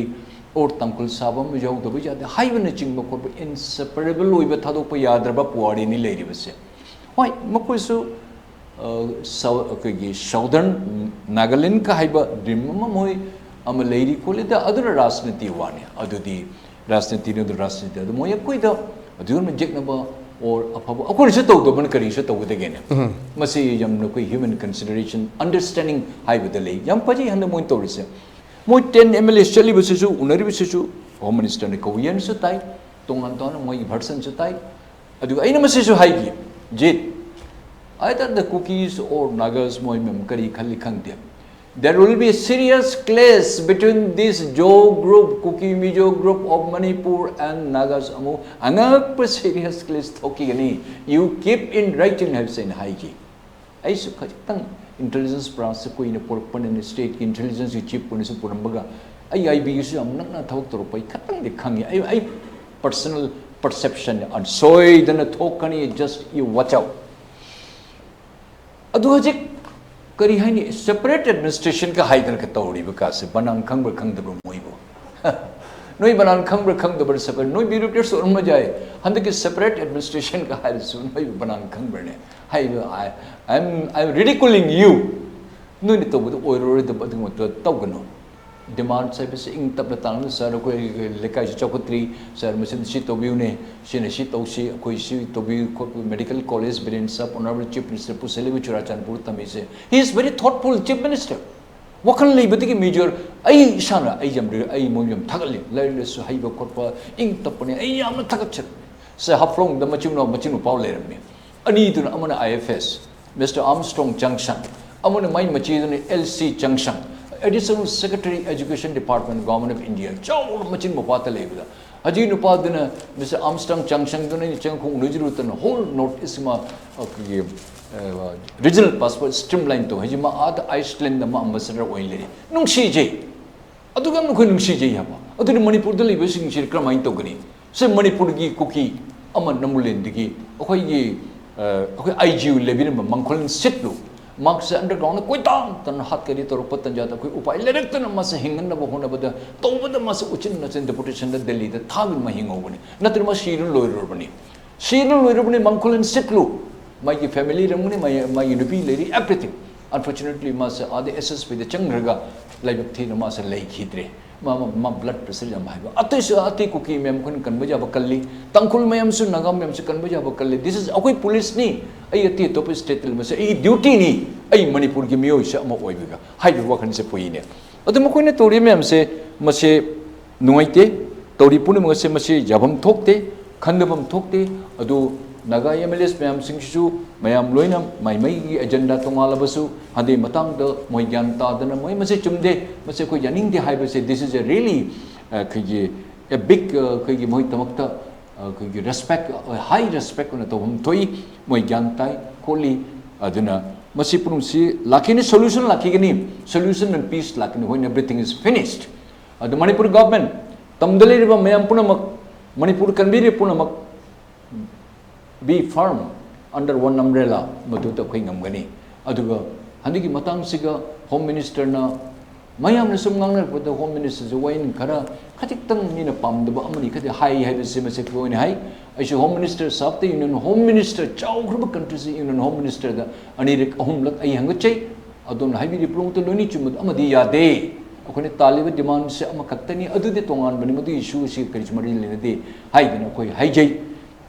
or Tangkhul ꯁꯥꯕ ꯑꯃ ꯌꯥꯎꯗꯕ ꯌꯥꯗꯦ ꯍꯥꯏꯕꯅꯆꯤꯡꯕ ꯈꯣꯠꯄ ꯏꯟꯁꯦꯄꯔꯦꯕꯜ ꯑꯣꯏꯕ ꯊꯥꯗꯣꯛꯄ ꯌꯥꯗ꯭ꯔꯕ ꯄꯨꯋꯥꯔꯤꯅꯤ ꯂꯩꯔꯤꯕꯁꯦ ꯍꯣꯏ ꯃꯈꯣꯏꯁꯨ ꯑꯩꯈꯣꯏꯒꯤ ꯁꯥꯎꯗꯔꯟ ꯅꯥꯒꯥꯂꯦꯟꯗ ꯍꯥꯏꯕ ꯗ꯭ꯔꯤꯝ ꯑꯃ ꯃꯣꯏ ꯑꯃ ꯂꯩꯔꯤ ꯈꯣꯠꯂꯤꯗ ꯑꯗꯨꯅ ꯔꯥꯖꯅꯤꯇꯤ ꯋꯥꯅꯤ ꯑꯗꯨꯗꯤ ꯔꯥꯖꯅꯤꯇꯤꯅ ꯑꯗꯨ ꯔꯥꯖꯅꯤꯇꯤ ꯑꯗꯨ ꯃꯣꯏ ꯑꯩꯈꯣꯏꯗ ꯑꯗꯨꯒꯨꯝꯕ ꯌꯦꯛꯅꯕ or afabo akhorisu tawdobana karisu tawdegene masi yamna koi human consideration understanding haibada lei yam paji handa moi tawrise moi 10 MLA chali basisu unari basisu home minister ne koyen su tai tongan ton moi version su tai adu aina masisu haigi jit either the cookies or nagas moi mem kari khali khangde there will be a serious clash between this Jo group, Kuki Mijo group of Manipur and Nagas Amu. Angap serious clash thokigani. You keep in writing have said haiki. I sukatang intelligence process ko in a porpan and state intelligence you chip on su purambaga. I be you am not thok to pai katang de khangi. I personal perception and soy then a thokani just you watch out. Adu hajik करी है नी separate administration का हाइदर का तौड़ी बकासे बनान खंग दब मोइबो नोई बनान खंग दब separate नोई ब्यूरोक्रेट्स और मजाए हंदे के सेपरेट एडमिनिस्ट्रेशन का हाइदर सुन नोई बनान खंग ने हाई आई एम रिडिकुलिंग यू नोई ने तो ओइरो दब दब तौगनो डिमांड से बस इंग तब तांग सर को लेकाई चौकत्री सर मसिन सी तोबिउने सिने सी तौसी कोई सी तोबी मेडिकल कॉलेज बिरेन सब ऑनरेबल चीफ मिनिस्टर पुसेले चुराचानपुर तमी से he is very thoughtful chief minister वखन लेबदि की मेजर आई इसाना आई जम आई मोयम थगले लेरसु हाइबो कोटपा इंग तपने आई याम थगछ से हफ्लोंग द मचिनो पाव लेरमे अनि दुन अमना IFS मिस्टर आर्मस्ट्रांग जंक्शन अमना माई मचीदने LC junction Additional Secretary Education Department Government of India chaw machin mopata lebda haji nupadina Mr. Armstrong Junction done ni chang khong nujiru tan whole north isma regional passport streamline to haji ma ad Iceland ma ambassador oile nung si je aduga nu khoi nung si je haba adu Manipur da lebe sing sir kramai to gani se Manipur gi kuki aman namulen digi akhoi gi akhoi IGU lebin mangkholin sitlu Marks underground koi tan hat kari to patan jata koi upai lerek tan mas hingan na bohona bada to bada mas uchin na chen deputation da Delhi da thagin ma hingo bani natri ma shirun loirur bani mangkulen sitlu my family ramuni my UNP lady everything unfortunately mas ade SSP the changraga like thina mas lai khidre ma blood pressure jam haiba ate kuki mem kun kan baja bakalli tangkul mayam su nagam mem su kan baja bakalli this is akoi police ni ai ate top state le mas ai duty ni ai Manipur gi miyoi sa ma oibiga haibi wakan se poine adu mo koine tori mem se mase nuaite tori puni mo se mase jabam thokte khandabam thokte adu naga MLS mem singsu mayam loina mai gi agenda tongalabsu hade matang da moi gyan ta dana moi mase chumde mase ko yaning de haiba se this is a really khigi a big khigi moi tamakta khigi respect high respect on to hum toi moi gyan tai kholi aduna masi punumsi lakini solution lakigani solution and peace lakini when everything is finished the Manipur government tamdale riba mayam punamak Manipur kanbiri punamak be firm under one umbrella maduta khoi ngamgani aduga handigi matang siga home minister na mayam na sum ngang na home minister jo wain khara khatik tang ni na pam da amani khade hai hai se ma se ko ni hai aisu home minister sabte union home minister chau group country se union home minister da ani rek ahum lak ai hang chei adon hai bi diploma to loni chum amadi ya de akone taliba demand se ama khaktani adu de tongan bani madu issue se kari chmari le de hai dana koi hai jai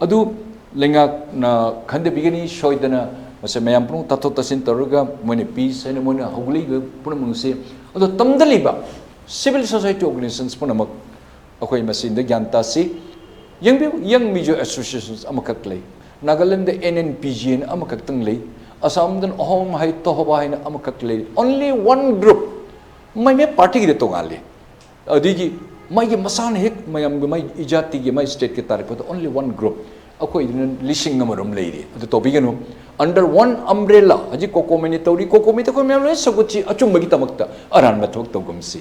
adu lenga na khande bigani shoidana mase mayam prung tato tasin taruga mone peace and mone hogli punamung se adu tamdaliba civil society organizations punamak akoi masin de gyanta si young major associations amakak lay Nagaland the NNPG amakak tang lay Assam dan ahom hai to hoba hai na amakak lay only one group may party gi to ngale adigi may masan hek mayam mai ijati gi mai state ke tarik but only one group akoi listing ngamarum lay adu to bigano under one umbrella aji kokomeni tori kokomita ko mem lay saguchi achum bagi tamakta aran mathok to gumsi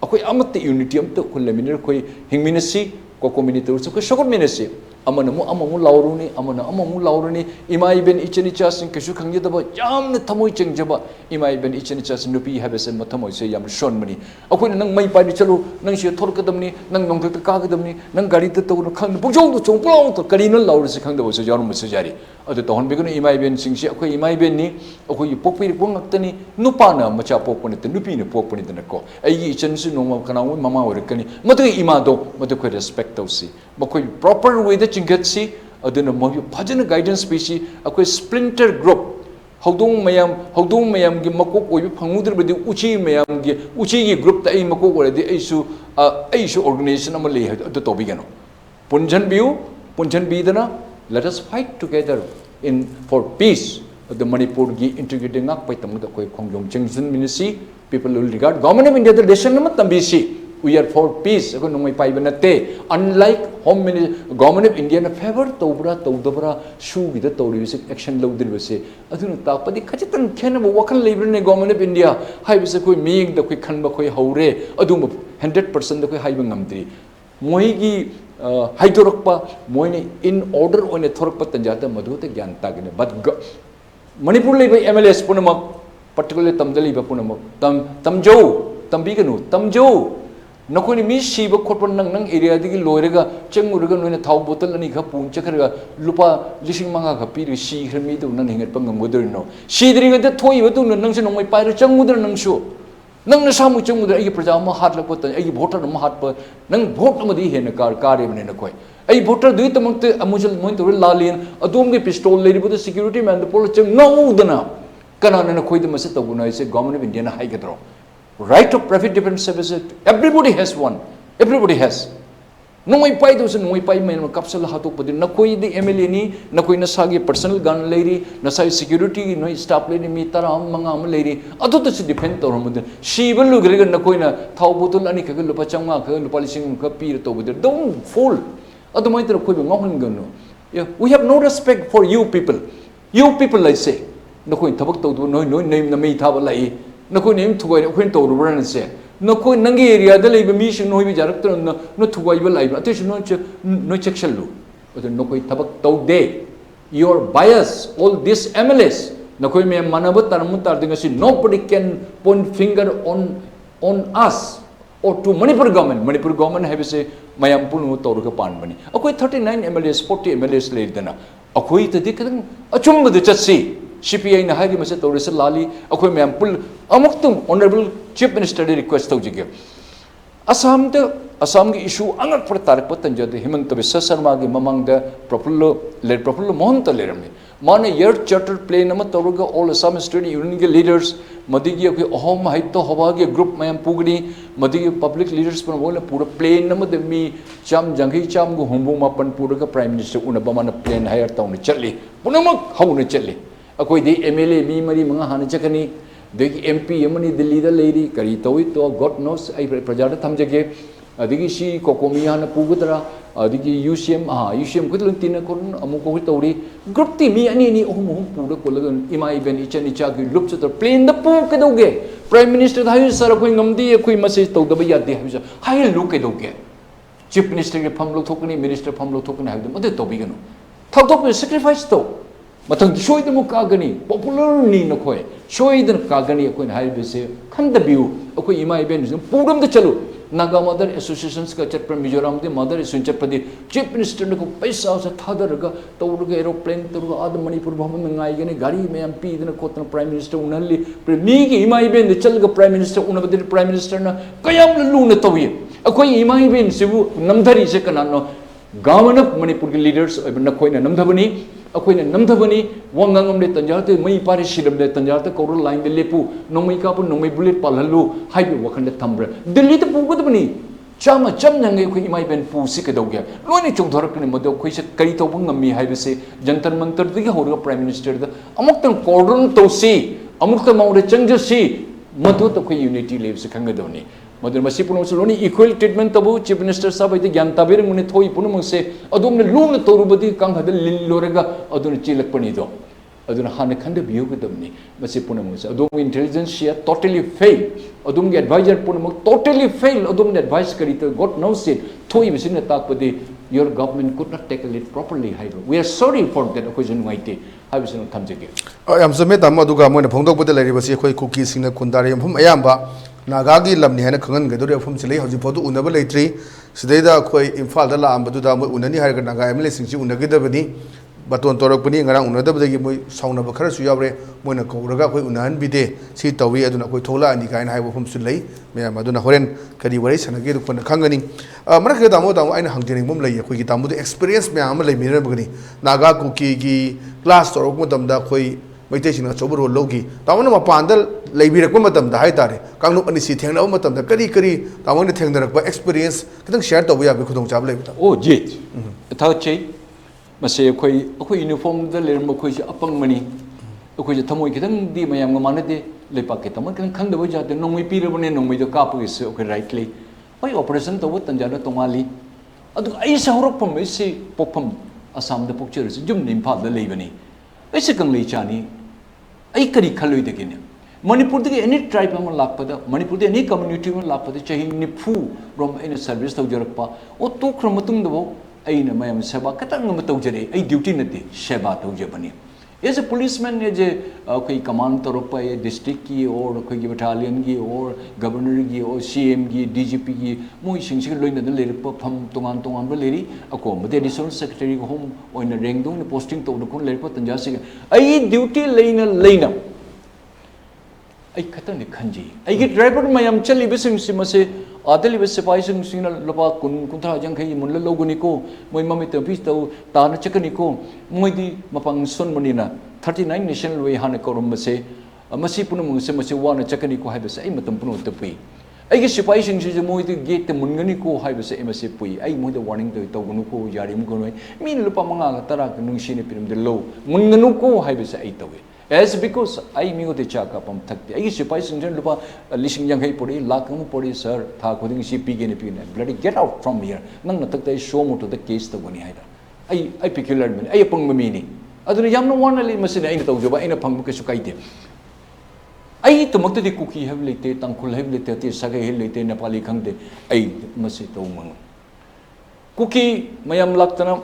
akoi amatti unity am to kullaminir koi hingminasi kokomini tori so ko shokot minasi amana mu amamu lauruni amana amamu lauruni imai ben ichani chasin keshu khangye daba yamna thamoi chengjaba imai ben ichani chasin nupi habesen mathamoi se yam shonmani akoi nang mai pai chalu nang se thorkadamni nang nongthak ka kadamni nang gari ta to khang bujong to chongplang to karina laur se khang daba se jarum se jari adu to hon begunu imai ben singsi akoi imai ben ni akoi pokpi pongaktani nupana macha pokpani te nupi ne pokpani te nako ai ichan su nongma kanaw mama orakani matu ima do matu ko respect tausi makoi proper way chingatsi aduna moyu phajana guidance species akoi splinter group hodung mayam gi makok oi phangudr bedi uchi mayam gi group ta ai makok oradi aisu organization ama le adu to bigano punjan bi dana let us fight together in for peace the Manipur gi integrating ngak pai tamu da koi khongjong chengsin minisi people will regard government of India the nation namat tambisi we are for peace ako nung may paibanate unlike home government of India na favor tawdabra shu gida tawri action law din base aduna tapadi khachitan khena wakal labor ne government of India hai bise koi meing da koi khanba koi haure adum 100% da koi haiba ngamdri moi gi haidorokpa moine in order one thorakpa tanjata madhu te gyan tagine but Manipur labor MLS punamak particularly tamdali ba punamak tamjo nakoni mi shiba khotpan nang area digi loirega chengurega noina thau bottle ani kha pung chakhara lupa lishing manga kha pi shi hrami du nan hingat pangam godur no shi dringa de thoi bu tu nang se nong mai pai ro chengudra nang shu nang na samu chengudra ai praja ma hat la pot ai voter ma hat pa nang vote ma di hen kar bne na koi ai voter dui tamang te amujal moin to lalien adum ge pistol leri bu security man the pol cheng no dana kana na khoi de ma se to gunai se government of India na hai gadro right of private defense services everybody has one everybody has nongoi pai do se nongoi pai men kapsal hatok padi nakoi di MLA ni nakoi na sagi personal gun leiri na sai security no staff leiri mi tara manga am leiri adu to se defend to ram de shibal lu gre nakoi na thau botol ani ka lupa changma ka lupa lising ka pir to bude don't fool adu mai tro khoi ngahun gano we have no respect for you people like say nakoi thabak to do noi name na mai thaba lai nakoi nem thugoi nakoi to rubran se nakoi nangi area da leiba mi sing noi bi jarak tro no thugoi ba lai ate no section lu adu nakoi thabak to de your bias all this MLS nakoi me manabat taramu tar dinga si nobody can point finger on us or to Manipur government have say mayam punu toru ka pan bani akoi 39 MLS 40 MLS le dana akoi ta dikang achum bu chatsi CPI na hari mase tawre se lali akoi mem pul amuktum honorable chief minister request tawjige Assam gi issue angat par tarik patanja de Himanta Biswa Sarma gi mamang da properlo mohon ta lerame mane year charter plane ama tawruga all Assam state union ge leaders madigi akoi ahom haito hoba ge group mayam pugni madigi public leaders par bola pura plane nama de mi cham jangi cham gu humbu mapan pura ga prime minister unaba mana plane hire tawne challi punamak haune challi akoi de MLA mi mari manga hana chakani de MP amani Delhi da leiri kari toy to god knows ai prajada thamjage adigi si kokomi hana pugudra adigi UCM kudlun tina kon amu ko tawri group ti mi ani ohum pura kolagan imai ben ichani chagi lup chutar plane da pu kedoge prime minister da hayu sar koi ngamdi koi message to da ya de hayu hayu lu kedoge chief minister ke pham lo thokni minister pham lo thokni hayu mate to bigano ꯊꯧꯗꯣꯛꯄ sacrifice ꯇꯧ ꯃꯊꯪ ꯁꯣꯏꯗꯅ ꯀꯥꯒꯅꯤ ꯄꯣꯄꯨꯂꯔꯅꯤ ꯅꯈꯣꯏ ꯁꯣꯏꯗꯅ ꯀꯥꯒꯅꯤ ꯑꯩꯈꯣꯏꯅ ꯍꯥꯏꯔꯤꯕꯁꯦ ꯈꯟꯗꯕꯤꯌꯨ ꯑꯩꯈꯣꯏ ꯏꯃꯥ ꯏꯕꯦꯟꯁꯤꯡ ꯄꯨꯔꯝꯗ ꯆꯠꯂꯨ Naga mother ꯑꯦꯁꯣꯁꯤꯌꯦꯁꯟꯁꯀ ꯆꯠꯄ ꯃꯤꯖꯣꯔꯥꯝꯗꯤ ꯃꯗꯔ ꯑꯦꯁꯣꯁꯤꯌꯦꯁꯟ ꯆꯠꯄꯗꯤ ꯆꯤꯐ ꯃꯤꯅꯤꯁꯇꯔꯅꯒ ꯄꯩꯁꯥꯁꯦ ꯊꯥꯗꯔꯒ ꯇꯧꯔꯒ ꯑꯦꯔꯣꯄ꯭ꯂꯦꯟ ꯇꯧꯔꯒ ꯑꯥꯗ ꯃꯅꯤꯄꯨꯔ ꯐꯥꯎꯕ ꯉꯥꯏꯒꯅꯤ ꯒꯥꯔꯤ ꯃꯌꯥꯝ ꯄꯤꯗꯅ ꯈꯣꯠꯇꯅ ꯄ꯭ꯔꯥꯏꯝ ꯃꯤꯅꯤꯁꯇꯔ ꯎꯅꯍꯜꯂꯤ ꯃꯤꯒꯤ ꯏꯃꯥ ꯏꯕꯦꯟꯗ ꯆꯠꯂꯒ ꯄ꯭ꯔꯥꯏꯝ ꯃꯤꯅꯤꯁꯇꯔ ꯎꯅꯕꯗꯤ ꯄ꯭ꯔꯥꯏꯝ ꯃꯤꯅꯤꯁꯇꯔꯅ ꯀꯌꯥꯝꯅ ꯂꯨꯅ ꯇꯧꯏ ꯑꯩꯈꯣꯏ ꯏꯃꯥ ꯏꯕꯦꯟꯁꯤꯕꯨ ꯅꯝꯊꯔꯤꯁꯦ ꯀꯅꯥꯅꯣ ꯒꯚꯔꯟꯃꯦꯟ ꯑꯣꯐ ꯃꯅꯤꯄꯨꯔꯒꯤ ꯂꯤꯗꯔꯁ ꯑꯣꯏꯕ ꯅꯈꯣꯏꯅ ꯅꯝꯊꯕꯅꯤ ꯑꯩꯈꯣꯏꯅ ꯅꯝꯊꯕꯅꯤ ꯋꯥ ꯉꯥꯡꯉꯝꯂꯦ ꯇꯟꯖꯥꯗ ꯃꯩ ꯄꯥꯔꯦ ꯁꯤꯔꯝꯂꯦ ꯇꯟꯖꯥꯗ ꯀꯧꯔ ꯂꯥꯏꯟꯗ ꯂꯦꯞꯄꯨ ꯅꯣꯡꯃꯩ ꯀꯥꯞꯄꯨ ꯅꯣꯡꯃꯩ ꯕꯨꯂꯦꯠ ꯄꯥꯜꯍꯜꯂꯨ ꯍꯥꯏꯕ ꯋꯥꯈꯜꯗ ꯊꯝꯕ꯭ꯔꯥ ꯗꯤꯜꯂꯤꯗ ꯄꯨꯒꯗꯕꯅꯤ ꯆꯥꯝꯃ ꯆꯝꯅꯉꯩ ꯑꯩꯈꯣꯏ ꯏꯃꯥ ꯏꯕꯦꯟ ꯄꯨꯁꯤ ꯀꯩꯗꯧꯒꯦ ꯂꯣꯏꯅ ꯆꯣꯡꯊꯣꯔꯛꯀꯅꯤ ꯃꯗꯨ ꯑꯩꯈꯣꯏꯁꯦ ꯀꯔꯤ ꯇꯧꯕ ꯉꯝꯃꯤ ꯍꯥꯏꯕꯁꯦ ꯖꯟꯇꯔ ꯃꯟꯇꯔꯗꯒꯤ ꯍꯧꯔꯒ ꯄ꯭ꯔꯥꯏꯝ ꯃꯤꯅꯤꯁꯇꯔꯗ ꯑꯃꯨꯛꯇꯪ ꯀꯣꯔꯗꯣꯟ ꯇꯧꯁꯤ ꯑꯃꯨꯛꯇꯪ ꯃꯉꯣꯟꯗ ꯆꯪꯖꯁꯤ ꯃꯗꯨꯗ ꯑꯩꯈꯣꯏ ꯌꯨꯅꯤꯇꯤ ꯂꯩꯕꯁꯤ ꯈꯪꯒꯗꯕꯅꯤ ꯃꯗꯨꯅ ꯃꯁꯤ ꯄꯨꯝꯅꯃꯛꯁꯨ ꯂꯣꯏꯅ ꯏꯀ꯭ꯋꯦꯜ ꯇ꯭ꯔꯤꯠꯃꯦꯟ ꯇꯧꯕ ꯆꯤꯐ ꯃꯤꯅꯤꯁꯇꯔ ꯁꯥꯕ ꯍꯥꯏꯗꯤ ꯒ꯭ꯌꯥꯟ ꯇꯥꯕꯤꯔꯝꯒꯅꯤ ꯊꯣꯛꯏ ꯄꯨꯝꯅꯃꯛꯁꯦ ꯑꯗꯣꯝꯅ ꯂꯨꯅ ꯇꯧꯔꯨꯕꯗꯤ ꯀꯥꯡꯍꯗ ꯂꯤꯜꯂꯨꯔꯒ ꯑꯗꯨꯅ ꯆꯦꯜꯂꯛꯄꯅꯤꯗꯣ ꯑꯗꯨꯅ ꯍꯥꯟꯅ ꯈꯟꯊꯕꯤꯌꯨꯒꯗꯕꯅꯤ ꯃꯁꯤ ꯄꯨꯝꯅꯃꯛꯁꯦ ꯑꯗꯣꯝꯒꯤ ꯏꯟꯇꯦꯂꯤꯖꯦꯟꯁꯤꯌꯥ ꯇꯣꯇꯦꯂꯤ ꯐꯦꯜ ꯑꯗꯣꯝꯒꯤ ꯑꯦꯗꯚꯥꯏꯖꯔ ꯄꯨꯝꯅꯃꯛ ꯇꯣꯇꯦꯂꯤ ꯐꯦꯜ ꯑꯗꯣꯝꯅ ꯑꯦꯗꯚꯥꯏꯁ ꯀꯔꯤ ꯇꯧ ꯒꯣꯠ ꯅꯣꯁ ꯏꯠ ꯊꯣꯛꯏꯕꯁꯤꯅ ꯇꯥꯛꯄꯗꯤ your government could not tackle it properly ꯍꯥꯏꯕ we R sorry for date ꯑꯩꯈꯣꯏꯁꯨ ꯅꯨꯡꯉꯥꯏꯇꯦ ꯍꯥꯏꯕꯁꯤꯅ ꯊꯝꯖꯒꯦ ꯌꯥꯝ ꯆꯨꯝꯃꯦ ꯇꯥꯃꯣ ꯑꯗꯨꯒ ꯃꯣꯏꯅ ꯐꯣꯡꯗꯣꯛꯄꯗ ꯂꯩꯔꯤꯕꯁꯤ ꯑꯩꯈꯣꯏ ꯀꯨꯀꯤꯁꯤꯡꯅ ꯈꯨꯟꯗꯥꯔꯤ ꯃꯐꯝ ꯑꯌꯥꯝꯕ ꯅꯥꯒꯥꯒꯤ ꯂꯝꯅꯤ ꯍꯥꯏꯅ ꯈꯪꯍꯟꯒꯗꯧꯔꯤꯕ ꯃꯐꯝꯁꯤ ꯂꯩ ꯍꯧꯖꯤꯛꯐꯥꯎꯗ ꯎꯅꯕ ꯂꯩꯇ꯭ꯔꯤ ꯁꯤꯗꯩꯗ ꯑꯩꯈꯣꯏ ꯏꯝꯐꯥꯜꯗ ꯂꯥꯛꯑꯝꯕꯗꯨꯗ ꯃꯣꯏ ꯎꯅꯅꯤ ꯍꯥꯏꯔꯒ ꯅꯥꯒꯥ ꯑꯦꯝ ꯑꯦꯜ ꯑꯦꯁꯤꯡꯁꯤ ꯎꯅꯒꯗꯕꯅꯤ ꯕꯇꯣꯟ ꯇꯧꯔꯛꯄꯅꯤ ꯉꯔꯥꯡ ꯎꯅꯗꯕꯗꯒꯤ ꯃꯣꯏ ꯁꯥꯎꯅꯕ ꯈꯔꯁꯨ ꯌꯥꯎꯔꯦ ꯃꯣꯏꯅ ꯀꯧꯔꯒ ꯑꯩꯈꯣꯏ ꯎꯅꯍꯟꯕꯤꯗꯦ ꯁꯤ ꯇꯧꯏ ꯑꯗꯨꯅ ꯑꯩꯈꯣꯏ ꯊꯣꯛꯂꯛꯑꯅꯤ ꯀꯥꯏꯅ ꯍꯥꯏꯕ ꯃꯐꯝꯁꯨ ꯂꯩ ꯃꯌꯥꯝ ꯑꯗꯨꯅ ꯍꯣꯔꯦꯟ ꯀꯔꯤ ꯋꯥꯔꯤ ꯁꯥꯟꯅꯒꯦ ꯑꯗꯨ ꯀꯣꯟꯅ ꯈꯪꯒꯅꯤ ꯃꯔꯛꯇ ꯇꯥꯃꯣ ꯑꯩꯅ ꯍꯪꯖꯅꯤꯡꯕ ꯑꯃ ꯂꯩ ꯑꯩꯈꯣꯏꯒꯤ ꯇꯥꯃꯣꯗ ꯑꯦꯛꯁꯄꯤꯔꯤꯌꯦꯟꯁ ꯃꯌꯥꯝ ꯑꯃ ꯂꯩꯃꯤꯟꯅꯔꯕꯒꯅꯤ ꯅꯥꯒꯥ ꯀꯨꯀꯤꯒꯤ ꯀ꯭ꯂꯥꯁ ꯇꯧꯔꯛꯄ ꯃꯇꯝꯗ ꯑꯩꯈꯣꯏ ꯃꯩꯇꯩꯁꯤꯡꯅ ꯑꯆꯧꯕ ꯔꯣꯜ ꯂꯧꯈꯤ ꯇꯥꯃꯣꯅ ꯃꯄꯥꯟꯗ ꯂꯩꯕꯤꯔꯛꯄ ꯃꯇꯝꯗ ꯍꯥꯏꯇꯥꯔꯦ ꯀꯥꯡꯂꯨꯞ ꯑꯅꯤꯁꯤ ꯊꯦꯡꯅꯕ ꯃꯇꯝꯗ ꯀꯔꯤ ꯇꯥꯃꯣꯅ ꯊꯦꯡꯅꯔꯛꯄ ꯑꯦꯛꯁꯄꯤꯔꯤꯌꯦꯟꯁ ꯈꯤꯇꯪ ꯁꯦꯌꯔ ꯇꯧꯕ ꯌꯥꯕꯒꯤ ꯈꯨꯗꯣꯡꯆꯥꯕ ꯂꯩꯕꯗ ꯑꯣ ꯖꯤꯠ ꯊꯥꯒꯠꯆꯩ ꯃꯁꯤ ꯑꯩꯈꯣꯏ ꯌꯨꯅꯤꯐꯣꯔꯝꯗ ꯂꯩꯔꯝꯕ ꯑꯩꯈꯣꯏꯁꯦ ꯑꯄꯪꯕꯅꯤ ꯑꯩꯈꯣꯏꯁꯦ ꯊꯃꯣꯏ ꯈꯤꯇꯪꯗꯤ ꯃꯌꯥꯝꯒ ꯃꯥꯟꯅꯗꯦ ꯂꯩꯄꯥꯛꯀꯤ ꯊꯃꯣꯏ ꯈꯤꯇꯪ ꯈꯪꯗꯕ ꯖꯥꯠꯇ ꯅꯣꯡꯃꯩ ꯄꯤꯔꯕꯅꯦ ꯅꯣꯡꯃꯩꯗꯣ ꯀꯥꯞꯄꯒꯤꯁꯨ ꯑꯩꯈꯣꯏ ꯔꯥꯏꯠ ꯂꯩ ꯍꯣꯏ ꯑꯣꯄꯔꯦꯁꯟ ꯇꯧꯕ ꯇꯟꯖꯥꯗ ꯇꯣꯉꯥꯜꯂꯤ ꯑꯗꯨꯒ ꯑꯩꯁꯦ ꯍꯧꯔꯛꯐꯝ ꯑꯩꯁꯦ ꯄꯣꯛꯐꯝ ꯑꯁꯥꯝꯗ ꯄꯣꯛꯆꯔꯁꯨ ꯌꯨꯝꯗ ꯏꯝꯐꯥꯜꯗ ꯂꯩꯕꯅꯤ ꯑꯩꯁꯦ ꯀꯪꯂꯩ ꯆꯥꯅꯤ ꯑꯩ ꯀꯔꯤ ꯈꯜꯂꯣꯏꯗꯒꯦꯅꯦ ꯃꯅꯤꯄꯨꯔꯗꯒꯤ ꯑꯦꯅꯤ ꯇ꯭ꯔꯥꯏꯕ ꯑꯃ ꯂꯥꯛꯄꯗ ꯃꯅꯤꯄꯨꯔꯗ ꯑꯦꯅꯤ ꯀꯝꯃ꯭ꯌꯨꯅꯤꯇꯤ ꯑꯃ ꯂꯥꯛꯄꯗ ꯆꯍꯤ 90 ꯔꯣꯝ ꯑꯩꯅ ꯁꯔꯚꯤꯁ ꯇꯧꯖꯔꯛꯄ ꯑꯣ ꯇꯣꯛꯈ꯭ꯔ ꯃꯇꯨꯡꯗꯐꯥꯎ ꯑꯩꯅ ꯃꯌꯥꯝ ꯁꯦꯕꯥ ꯈꯤꯇꯪ ꯑꯃ ꯇꯧꯖꯔꯦ ꯑꯩ ꯗ꯭ꯌꯨꯇꯤ ꯅꯠꯇꯦ ꯁꯦꯕꯥ ꯇꯧꯖꯕꯅꯤ as a policeman as a command तौरप डिस्ट्रिक्ट की और अखोई बटालियन की और गवर्नर की और CM की DGP की मोइसिंग लोइनद लेरप फम तोंगान तोंगान लेरी अको मदे एडिशनल सेक्रेटरी होम ओइन रेंगदों पोस्टिंग तौदकोन लेरप तंजासी आई ड्यूटी लेना लेना आई खतंग खंजी आई ड्राइवर मयाम चलीबसिंग मसे आदलिब सिपाहीसिंग लुपा कुन कुंथ्रा जंखई मुन लौगनिको मोय ममित ऑफिस तौ ताना चकनिको मोयदी मपंग सोनमनिना 39 नेशनल वे हाने कौरमसे मसी पुनमुसे मसे वाना चकनिको हाइबसे आई मतम पुनो तपई आई सिपाहीसिंग से मोयदी गेट मुनगनिको हाइबसे एमसे पुई आई मोयदा वार्निंग तौगनुको यारिम कोनोय मीन लुपा मंगा तरा नुंगसिने पिरमदे लो मुनगनुको हाइबसे आई तवे as because I knew the chaka pam thakti I sipai singjan lupa lising yang hai pori lakang pori sir tha khoding si pigene pigene bloody get out from here nang natakta show mo to the case to goni haida I peculiar me I pang mamini aduna yamna wana li masina aina tawjoba aina phang ke su kaite ai tumakta di cookie have lete tangkhul have lete ti sagai he lete nepali khangde ai masi tawmang cookie mayam laktana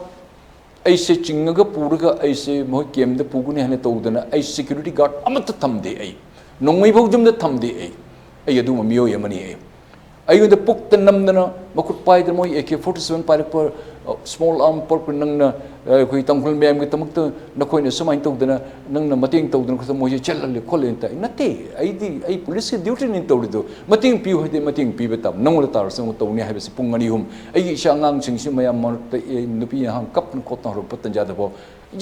ऐसे चिंगग पूरगा ऐसे मोह came the पुगुने हने तौदना ऐ security guard Amrut थमदे I नोंगमै भौजम the थमदे ऐ अदु मियो यमनी ऐ the पुक्त नमदना मखुट pipe मोय AK-47 पाइरक पर small arm पर नंगना कोई तंगुल ma'am के तमक नखोइने समाइन तौदना नंगना मतेंग तौदना खस मोय चलले खोले त नते ऐ पुलिस के ड्यूटी नि तौरिदो मतेंग पिउ हदे मतेंग पिबे तब नंगल तार संग तौने हाबे पुंगनी हुम ऐ इसा ngang सिंगसि मयाम मरत नुपि हां कप खोत हरो पतन जादबो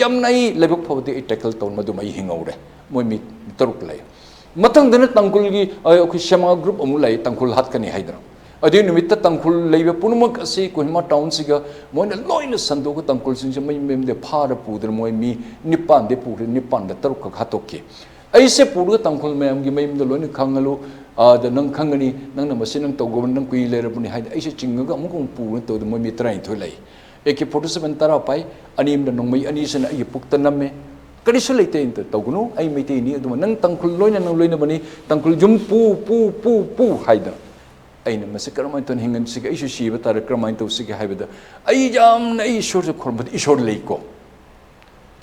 यमनाई लेबक फबदे टैकल तौन मदुम ऐ हिंगौरे मोय मी तरुक लय मतंग दने तंगुल की अखि शमा ग्रुप अमु लय तंगुल हात कनी हाइदरा अदे निमित्त तंगुल लैबे पुनमक असि कोहिमा टाउन सिगा मोयना लोइना संदोक तंगुल सिंग मै मेमदे फार पुदर मोय मी निपान दे पुरे निपान द तरुक खातोके ऐसे पूर्व तंगुल मैम की मेमदे लोइना खंगलो द नंग खंगनी नंगना मसे नंग तौगोब नंग कुइ लेरबनि हाइद ऐसे चिंगगा अमुक पुन तौद मोय मी 39 लय AK-47 तारा पाई अनिम द नंगमै अनि सन ऐ पुक्त नमे करिसु लेते इंत तौगनु ऐ मैते नि अदुम नंग तंगुल लोइना नंग लोइना बनि तंगुल जुम पू हाइदा ऐना मसे करमाइन तन हिंगन सिगे ऐसु सिबा तार करमाइन तौ सिगे हाइबदा ऐ जाम नै ईश्वर से खोरबद ईश्वर लेको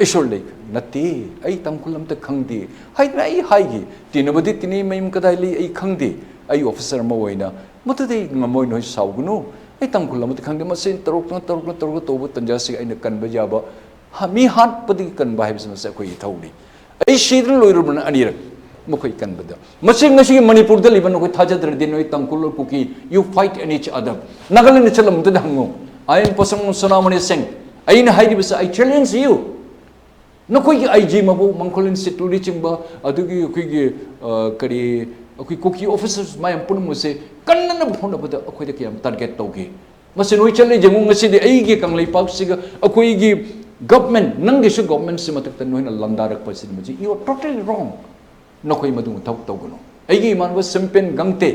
ꯏꯁꯣꯔ ꯂꯩ ꯅꯠꯇꯦ ꯑꯩ ꯇꯥꯡꯈꯨꯜ ꯑꯝꯇ ꯈꯪꯗꯦ ꯍꯥꯏꯗꯅ ꯑꯩ ꯍꯥꯏꯒꯤ ꯇꯤꯟꯅꯕꯗꯤ ꯇꯤꯟꯅꯩ ꯃꯌꯨꯝ ꯀꯗꯥꯏ ꯂꯩ ꯑꯩ ꯈꯪꯗꯦ ꯑꯩ ꯑꯣꯐꯤꯁꯔ ꯑꯃ ꯑꯣꯏꯅ ꯃꯗꯨꯗꯩ ꯉꯝꯃꯣꯏ ꯅꯣꯏ ꯁꯥꯎꯒꯅꯨ ꯑꯩ ꯇꯥꯡꯈꯨꯜ ꯑꯃꯇ ꯈꯪꯗꯦ ꯃꯁꯤ ꯇꯧꯔꯛꯇꯅ ꯇꯧꯕ ꯇꯟꯖꯥꯁꯤ ꯑꯩꯅ ꯀꯟꯕ ꯌꯥꯕ ꯃꯤ ꯍꯥꯠꯄꯗꯒꯤ ꯀꯟꯕ ꯍꯥꯏꯕꯁꯤ ꯃꯁꯤ ꯑꯩꯈꯣꯏꯒꯤ ꯊꯧꯅꯤ ꯑꯩ ꯁꯤꯗꯅ ꯂꯣꯏꯔꯨꯕꯅ ꯑꯅꯤꯔꯛ ꯃꯈꯣꯏ ꯀꯟꯕꯗ ꯃꯁꯤ ꯉꯁꯤꯒꯤ ꯃꯅꯤꯄꯨꯔꯗ ꯂꯩꯕ ꯅꯈꯣꯏ ꯊꯥꯖꯗ꯭ꯔꯗꯤ ꯅꯣꯏ ꯇꯥꯡꯈꯨꯜ ꯀꯨꯀꯤ ꯌꯨ ꯐꯥꯏꯠ ꯑꯦꯟ ꯏꯆ ꯑꯗꯔ ꯅꯥꯒꯥꯂꯦꯟꯗ ꯆꯠꯂꯝꯕꯗ ꯍꯪꯉꯨ ꯑꯥꯏ ꯑꯦꯝ ꯄꯁꯪ ꯁꯣꯅꯥꯃꯅꯤ ꯁꯤꯡ ꯑꯩꯅ ꯍꯥꯏꯔꯤꯕꯁꯤ ꯑꯩ ꯆꯦꯂꯦꯟꯖ ꯌꯨ ꯅꯈꯣꯏꯒꯤ ꯑꯥꯏ ꯖꯤ ꯃꯕꯨ ꯃꯪꯈꯣꯜ ꯏꯟꯁꯇꯤꯇ꯭ꯌꯨꯠ ꯆꯤꯡꯕ ꯑꯗꯨꯒꯤ ꯑꯩꯈꯣꯏꯒꯤ ꯀꯔꯤ ꯑꯩꯈꯣꯏ ꯀꯨꯀꯤ ꯑꯣꯐꯤꯁꯔꯁ ꯃꯌꯥꯝ ꯄꯨꯝꯅꯃꯛꯁꯦ ꯀꯟꯅꯅꯕ ꯍꯣꯠꯅꯕꯗ ꯑꯩꯈꯣꯏꯗ ꯀꯌꯥꯝ ꯇꯥꯔꯒꯦꯠ ꯇꯧꯒꯦ ꯃꯁꯤ ꯅꯣꯏ ꯆꯠꯂꯤ ꯌꯦꯡꯉꯨ ꯉꯁꯤꯗꯤ ꯑꯩꯒꯤ ꯀꯪꯂꯩꯄꯥꯛꯁꯤꯒ ꯑꯩꯈꯣꯏꯒꯤ ꯒꯚꯔꯟꯃꯦꯟ ꯅꯪꯒꯤꯁꯨ ꯒꯚꯔꯟꯃꯦꯟꯠꯁꯤ ꯃꯊꯛꯇ ꯅꯣꯏꯅ ꯂꯟꯗꯥꯔꯛꯄꯁꯤꯗꯤ ꯃꯁꯤ ꯌꯨ ꯑꯥꯔ ꯇꯣꯇꯦꯂꯤ ꯔꯣꯡ ꯅꯈꯣꯏ ꯃꯗꯨ ꯊꯕꯛ ꯇꯧꯒꯅꯨ ꯑꯩꯒꯤ ꯏꯃꯥꯟꯅꯕ ꯁꯤꯝꯄꯦꯟ ꯒꯪꯇꯦ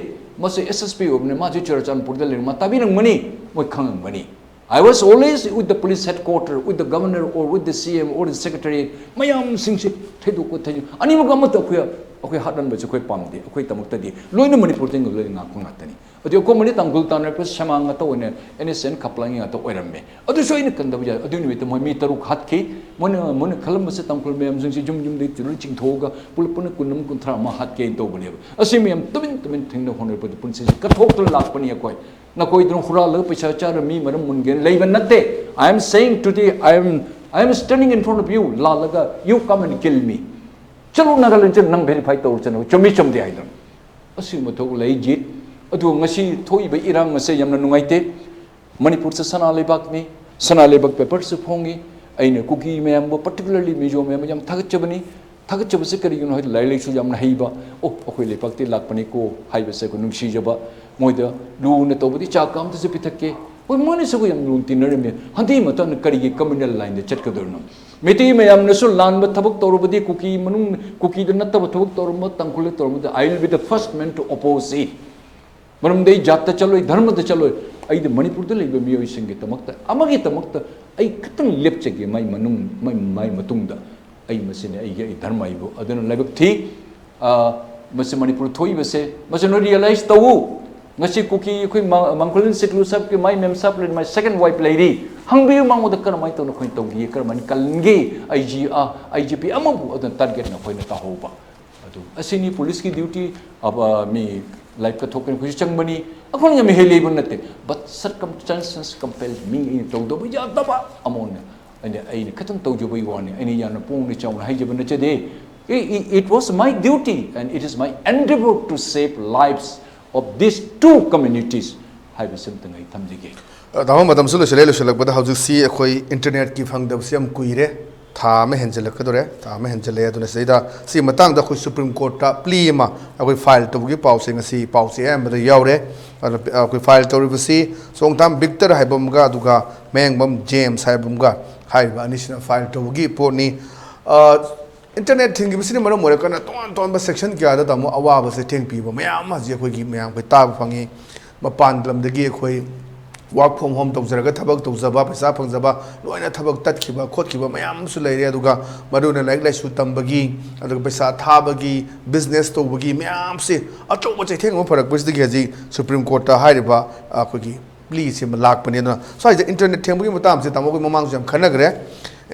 ꯃꯁꯤ ꯑꯦꯁ ꯄꯤ ꯑꯣꯏꯕꯅꯤ ꯃꯥꯁꯤ ꯆꯨꯔꯆꯥꯟꯄꯨꯔꯗ ꯂꯩꯔꯤ ꯃꯥ ꯇꯥꯕꯤꯔꯝꯒꯅꯤ ꯃꯣꯏ ꯈꯪꯉꯝꯒꯅꯤ I was always with the police headquarters, with the governor or with the CM or the secretary. mayam singsi thedu ko thedu ani ma gamata akoi hatan ba akoi pamde akoi tamakta di loina manipur teng loi nga ko ngatani adu ko mani tangul tanar ko samang ta one NSN kaplangi ata oiramme adu so ina kanda ba adu ni me mi taru khat ki mon khalam se tangul mayam singsi jum de tiru ching thoga pulpun kunum kunthra ma hat ke to bane asi mayam tumin thing na honor pa pun se ka thok to lak pani akoi na koi dron khura le paisa char mi maram mungen leiban natte I am saying today I am standing in front of you la laga you come and kill me chalo nagalan chen nang verify to chen chomi chomde aidan asi ma thok lei jit adu ngasi thoi ba irang ngase yamna nungai te manipur se sana lebak paper se phongi aina kuki mayam bo particularly mizo mayam yam thagachabani thagachabase kari gun hoi lai lai su yamna heiba o akhoi lepak te lakpani ko haiba se ko nungsi jaba moida lu na to budi cha kam te se pithake oi mone se ko yam lu tinare me handi mata na kari communal line de chat ka dorno meti me yam nasu lan ba thabak toru budi kuki manung kuki de natta ba thabak toru ma tangkule toru ma I will be the first man to oppose it maram dei jatta chaloi dharma da chaloi ai de manipur de lebe mi oi singe tamakta amagi tamakta ai katang lepchege mai manung mai matung da ai masine ai ge dharma ibo aduna lebak thi masi manipur thoi base masi no realize tawu ngasi kuki khoi mangkolin siklu sab ke mai mem sab my second wife lady hangbi mangu da kar mai to no khoi togi kar man kalngi IGP amabu adun target na khoi na ta hoba adu asini police ki duty aba mi life ka thoken khoi changbani akhon yam hele bun natte but circumstances compelled me in to do ya taba amon and ai ni khatang to jo bai wani ai ya na pung ni chaw hai jabna chade it was my duty and it is my endeavor to save lives of these two communities haiba something ai thamjige dama madam sulu sele selak bada hauju si akhoi internet ki phang da siam kuire tha me henjel ka dore tha me henjel ya dune seida si matang da khoi supreme court ta plea ma akhoi file to gi pau se ngasi pau se am da yaure akhoi file to rivasi song tam victor haibam ga duga mengbam james haibam ga haiba anisina file to gi po ni internet thing gi bisini maram more kana ton ba section kya da tamo awa ba se thing pi ba mayam ma je khoi gi mayam khoi ta phangi mapan lam da gi khoi work from home tawjaraga thabak tawjaba paisa phangjaba loina thabak tatkhiba khotkhiba mayam su leire aduga maduna like lai su tambagi aduga paisa thabagi business tawbagi mayam se achoba chai theng ma pharak pis digi haji supreme court ta hairiba akhoi please se lak pani na so ai internet thembagi matam se tamo ko mamang jam khanagre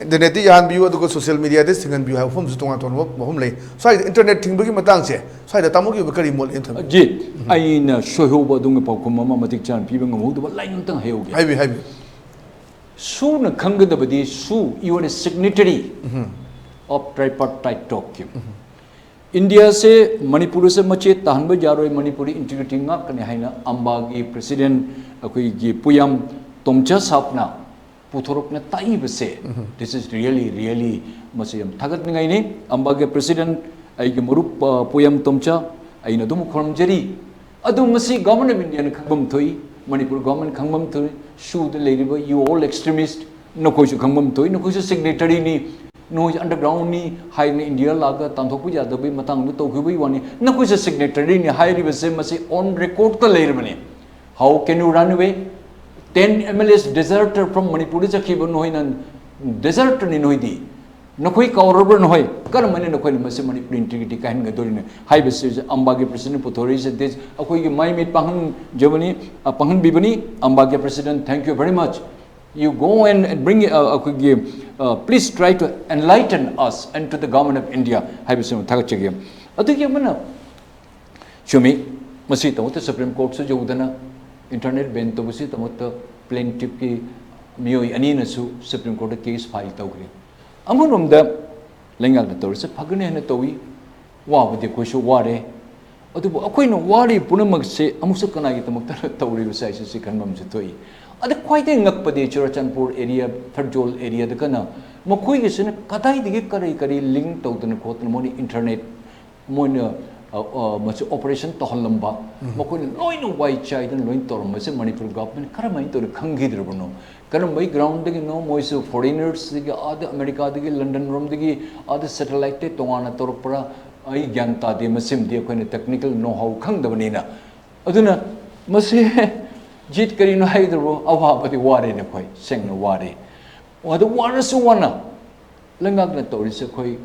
internet ti yan biu aduga social media de singan biu ha phom su tonga ton hom lei so ai internet thingbagi matang se so ai tamo ki kari mol in tham ji aina shohoba dung pa ko mama matik chan pi bang mu du lai tang heuge haibi su na khangda badi su you are a signatory of tripartite document india se manipur se mache tahanba jaroi manipuri integrity nga kane haina ambagi president akoi gi puyam tomcha sapna puthorok na tai base this is really masiyam thagat ngai ni ambage president ai ge murup poyam tomcha ai na dum khormjari adu masi government of india na khambam thoi manipur government khambam thoi shu de leiriba you all extremist no koi su khambam thoi no koi su signatory ni no underground ni hai ni india laga tanthok pu ja da bai matang nu to khu bai wani no koi su signatory ni hai ri base masi on record ta leiribani how can you run away 10 MLAs deserter from Manipur Jakiba Noinan deserter in Noidi. Nokoi Kaurabur Noi, Karamani Nokoi Masi Manipur integrity kind Gadorina. Hibis Ambagi President Putoris at this. Akoi my mate Pahan Germany, Pahan Bibani, Ambagi President, thank you very much. You go and bring please try to enlighten us and to the government of India. Haibisum Tagachigim. Adugimana Shumi Masita, Supreme Court Sujudana, Internet Ben Tobusi, the plaintiff Mio Anina Su, Supreme Court case file Togri. Among the Lengal the Toris, Pagani and Towi, Wa with the Kushu Ware. Adubo Aquino Wari Punamag say Amusakana Tori Size Sikanam Zitoi. Ada quite a Nakpadi Churachanpur area, Farjol area, the Kana. Mokui is in a Katai the Kari link to the Kotamoni internet Moina much operation to Holamba. Mokun loin white child and loin tormas and Manipur government, Karamai to the Kangidrabono. Karamai grounding no moise foreigners, the other America, the London Rom, the other satellite, Toana Torpora, I Yanta, the Masim, the technical know how Kang the Vanina. Aduna Masi. Jit Karino Hydro, Awa, but the water in a quay, sang no water. Or the water Suwana Langagna Toris a quay,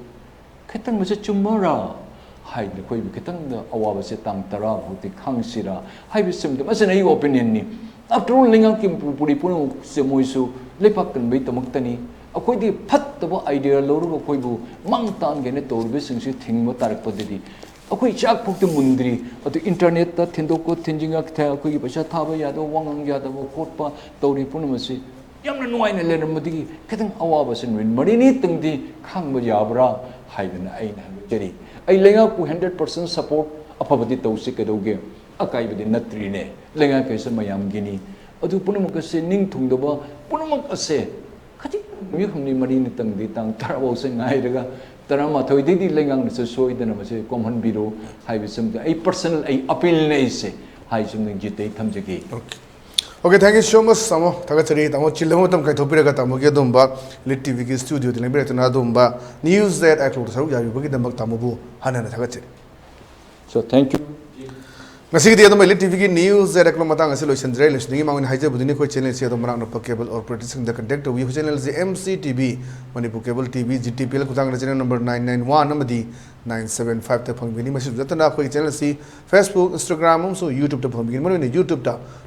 Katan was a chumura. Hide the quay, Katan, the Awasetang Tara, the Kang Sira, Hibisum, as an opinion. After all, Lingakim Puripuno, Semoisu, Lepak and Beta Moktani, a quay pat the idea, Loro Koibu, Mangtan Geneto, Bissing, thing Motarapodidi. Ako chak pok the mundri at the internet that tindoko tinjingak tel ko ipasha thaba yado wangang yado kotpa tori punamasi yamna nuai na len mudi kadang awa basin win marini tungdi khang ba yabra haidana aina jeri ai lenga ku 100% support apabadi tawsi kadoge akai badi natri ne lenga kaisa mayam gini adu punamak se ning thungdaba punamak ase khati mi khumni marini tungdi tang tarawo se ngai daga Tarama Toidi Langang Socio than a common bureau, high with something a personal appeal nace, high something jite tamjaki. Okay, thank you so much. Samo Tagatari, Tamo Chilamotam Katopira Tamogadumba, Lit TV studio, the Liberation Adumba, news that I close out, you begin the Maktamubu, Hanan Tagatari. So thank you. Nasi the other ELITETV news that Akmatanga solution railings, Nima and Hijab Budinico channels here the Marana cable or protecting the conductor. We channels the MCTV, Manipur Cable TV, GTPL Kutanga channel number 991, number D 975 the Pangini message. Zatana quick channel see Facebook, Instagram, so YouTube to Pangini, YouTube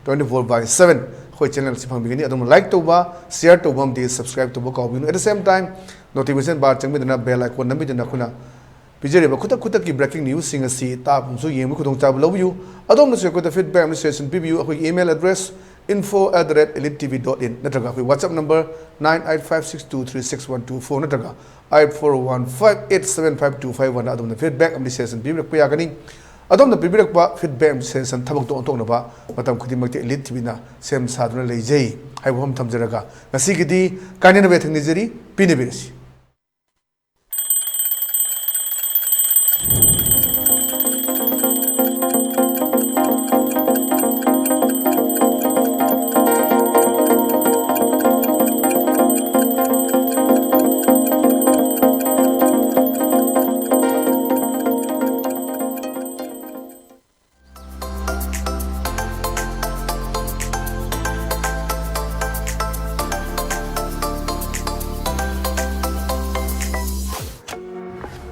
24/7. Quick channel see Pangini, Adam like to share to bomb this, subscribe to book of at the same time, notification bar chang with a bell icon, number Nakuna. Pijari Kuta ki breaking news sing a sea tap so yem kutong tab love you. Adom the ko the feedback administration PBU a email address info@elitetv.in nataga WhatsApp number 9856236124 nataga 8415875251 adom the feedback administration PBU ko yagani adom the PBU pa feedback administration thabak to ontong na ba matam khudimak te ELITETV na sem saduna leijei haibom thamjaraga ngasi gidi kanina bethang nijeri pinebesi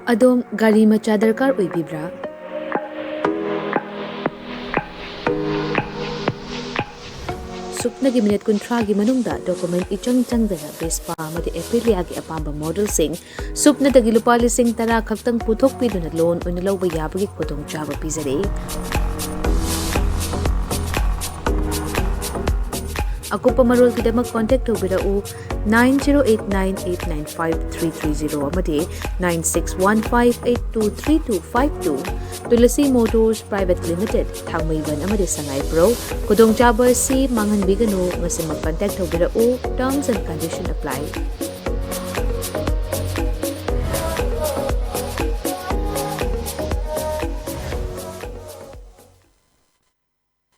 Adom gari macha darkar oibibra Suknagi minute kuntragi manungda document ichang changdana Vespa amadi Aprilia gi apamba model sing supna dagi lupa lising tara khaktang puthok piduna loan unilawba yabagi khudong chaba pizare Akupa marul kidamak contact tobirau 9089895330 amadi 9615823252 Tulasi Motors Private Limited Thangmaiban amadi Sangai Pro Kudong Chaba si Mangan Bigano ngasi mag-contact tobirau terms and condition apply